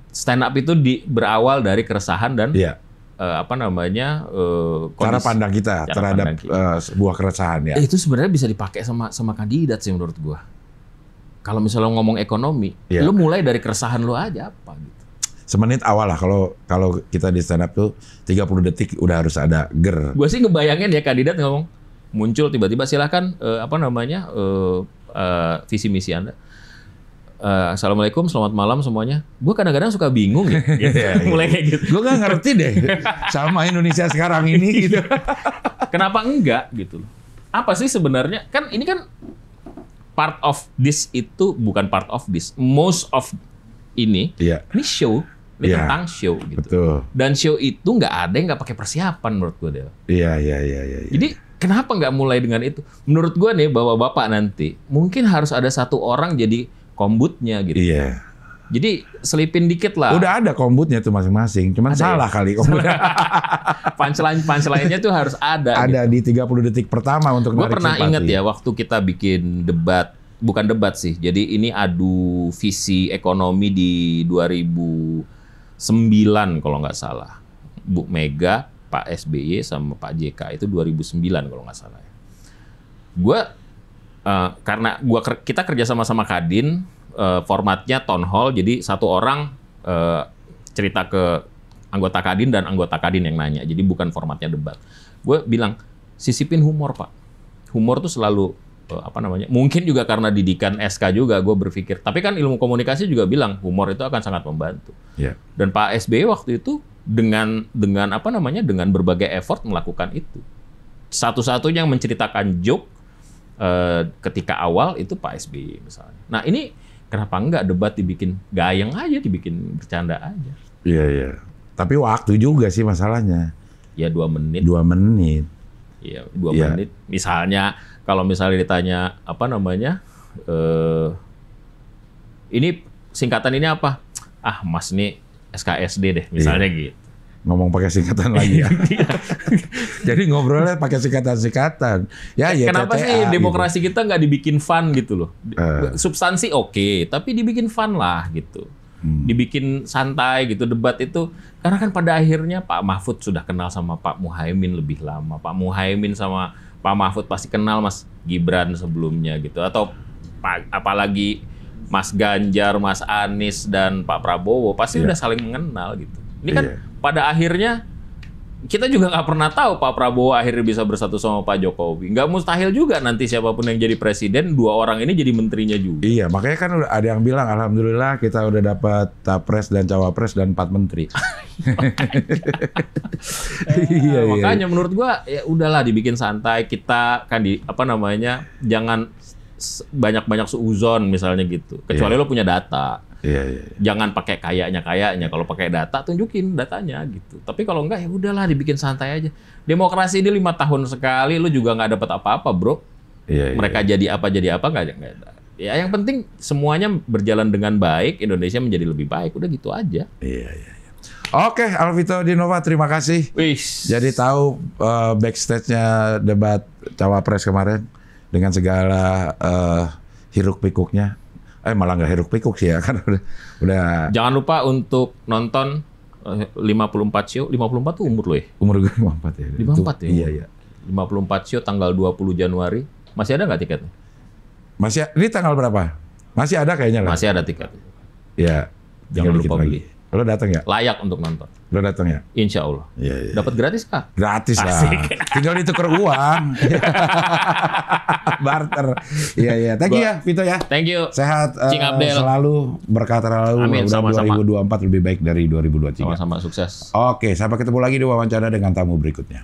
stand up itu berawal dari keresahan dan cara pandang kita terhadap sebuah keresahan ya. Itu sebenarnya bisa dipakai sama kandidat sih menurut gua. Kalau misalnya ngomong ekonomi, lu mulai dari keresahan lu aja apa gitu. Semenit awal lah kalau kita di stand up tuh 30 detik udah harus ada ger. Gua sih ngebayangin ya kandidat ngomong muncul tiba-tiba silakan visi misi Anda. Assalamualaikum, selamat malam semuanya. Gue kadang-kadang suka bingung ya. Mulai kayak gitu. Gue nggak ngerti deh sama Indonesia sekarang ini gitu. Kenapa enggak gitu? Apa sih sebenarnya? Kan ini kan part of this itu bukan part of this. Most of ini show. Ini tentang show gitu. Betul. Dan show itu nggak ada yang nggak pakai persiapan menurut gue deh. Iya. Jadi kenapa nggak mulai dengan itu? Menurut gue nih bapak-bapak nanti mungkin harus ada satu orang jadi kombutnya gitu. Iya. Jadi selipin dikit lah. Udah ada kombutnya tuh masing-masing, cuman salah kali kombutnya. Punchline-nya tuh harus ada. Ada gitu. Di 30 detik pertama untuk narik simpati. Gue pernah ingat ya waktu kita bikin debat, bukan debat sih. Jadi ini adu visi ekonomi di 2009 kalau nggak salah. Bu Mega, Pak SBY sama Pak JK itu 2009 kalau nggak salah. Gue karena kita kerja sama-sama Kadin, formatnya town hall, jadi satu orang cerita ke anggota Kadin dan anggota Kadin yang nanya. Jadi bukan formatnya debat. Gue bilang, sisipin humor, Pak. Humor tuh selalu mungkin juga karena didikan SK juga gue berpikir. Tapi kan ilmu komunikasi juga bilang humor itu akan sangat membantu. Yeah. Dan Pak SBY waktu itu dengan berbagai effort melakukan itu. Satu-satunya yang menceritakan joke ketika awal itu Pak SBY misalnya. Nah ini kenapa enggak debat dibikin gayeng aja, dibikin bercanda aja. Iya, iya. Tapi waktu juga sih masalahnya. Ya 2 menit. 2 menit. Iya, 2 menit. Misalnya kalau misalnya ditanya ini singkatan ini apa? Ah, Mas nih SKSD deh, misalnya gitu. Ngomong pakai singkatan lagi ya. Jadi ngobrolnya pakai singkatan-singkatan. Ya, kenapa TTA, sih demokrasi gitu. kita nggak dibikin fun gitu loh? Substansi oke, tapi dibikin fun lah gitu. Dibikin santai gitu, debat itu. Karena kan pada akhirnya Pak Mahfud sudah kenal sama Pak Muhaimin lebih lama. Pak Muhaimin sama Pak Mahfud pasti kenal Mas Gibran sebelumnya gitu. Atau apalagi Mas Ganjar, Mas Anies, dan Pak Prabowo pasti udah saling mengenal gitu. Ini kan pada akhirnya kita juga nggak pernah tahu Pak Prabowo akhirnya bisa bersatu sama Pak Jokowi. Nggak mustahil juga nanti siapapun yang jadi presiden, 2 orang ini jadi menterinya juga. Iya, makanya kan ada yang bilang alhamdulillah kita udah dapat capres dan cawapres dan 4 menteri. Makanya menurut gua ya udahlah dibikin santai. Kita kan jangan banyak-banyak suuzon misalnya gitu. Kecuali lo punya data. Jangan pakai kayaknya. Kalau pakai data tunjukin datanya gitu. Tapi kalau enggak ya udahlah dibikin santai aja. Demokrasi ini 5 tahun sekali, lu juga nggak dapat apa-apa, bro. Mereka jadi apa nggak ada. Ya yang penting semuanya berjalan dengan baik, Indonesia menjadi lebih baik. Udah gitu aja. Oke, Alvito Dinova, terima kasih. Jadi tahu backstage-nya debat cawapres kemarin dengan segala hiruk pikuknya. Malah nggak hiruk pikuk sih ya kan udah. Jangan lupa untuk nonton 54 show. 54 tuh umur lo ya? Umur gue 54 ya. 54 ya? Iya. 54 show tanggal 20 Januari. Masih ada nggak tiketnya? Masih. Ini tanggal berapa? Masih ada kayaknya lah. Masih ada tiket. Ya. Jangan lupa beli. Lo datang ya? Layak untuk nonton. Lo datang ya? Insya Allah. Iya. Dapat gratis kah? Gratis lah. Tinggal ditukar uang. Barter. Iya. Thank you ya, Vito ya. Thank you. Sehat Abdel. Selalu, berkah terlalu. Amin, sama-sama. 2024 lebih baik dari 2023. Sama-sama sukses. Oke, sampai ketemu lagi di wawancara dengan tamu berikutnya.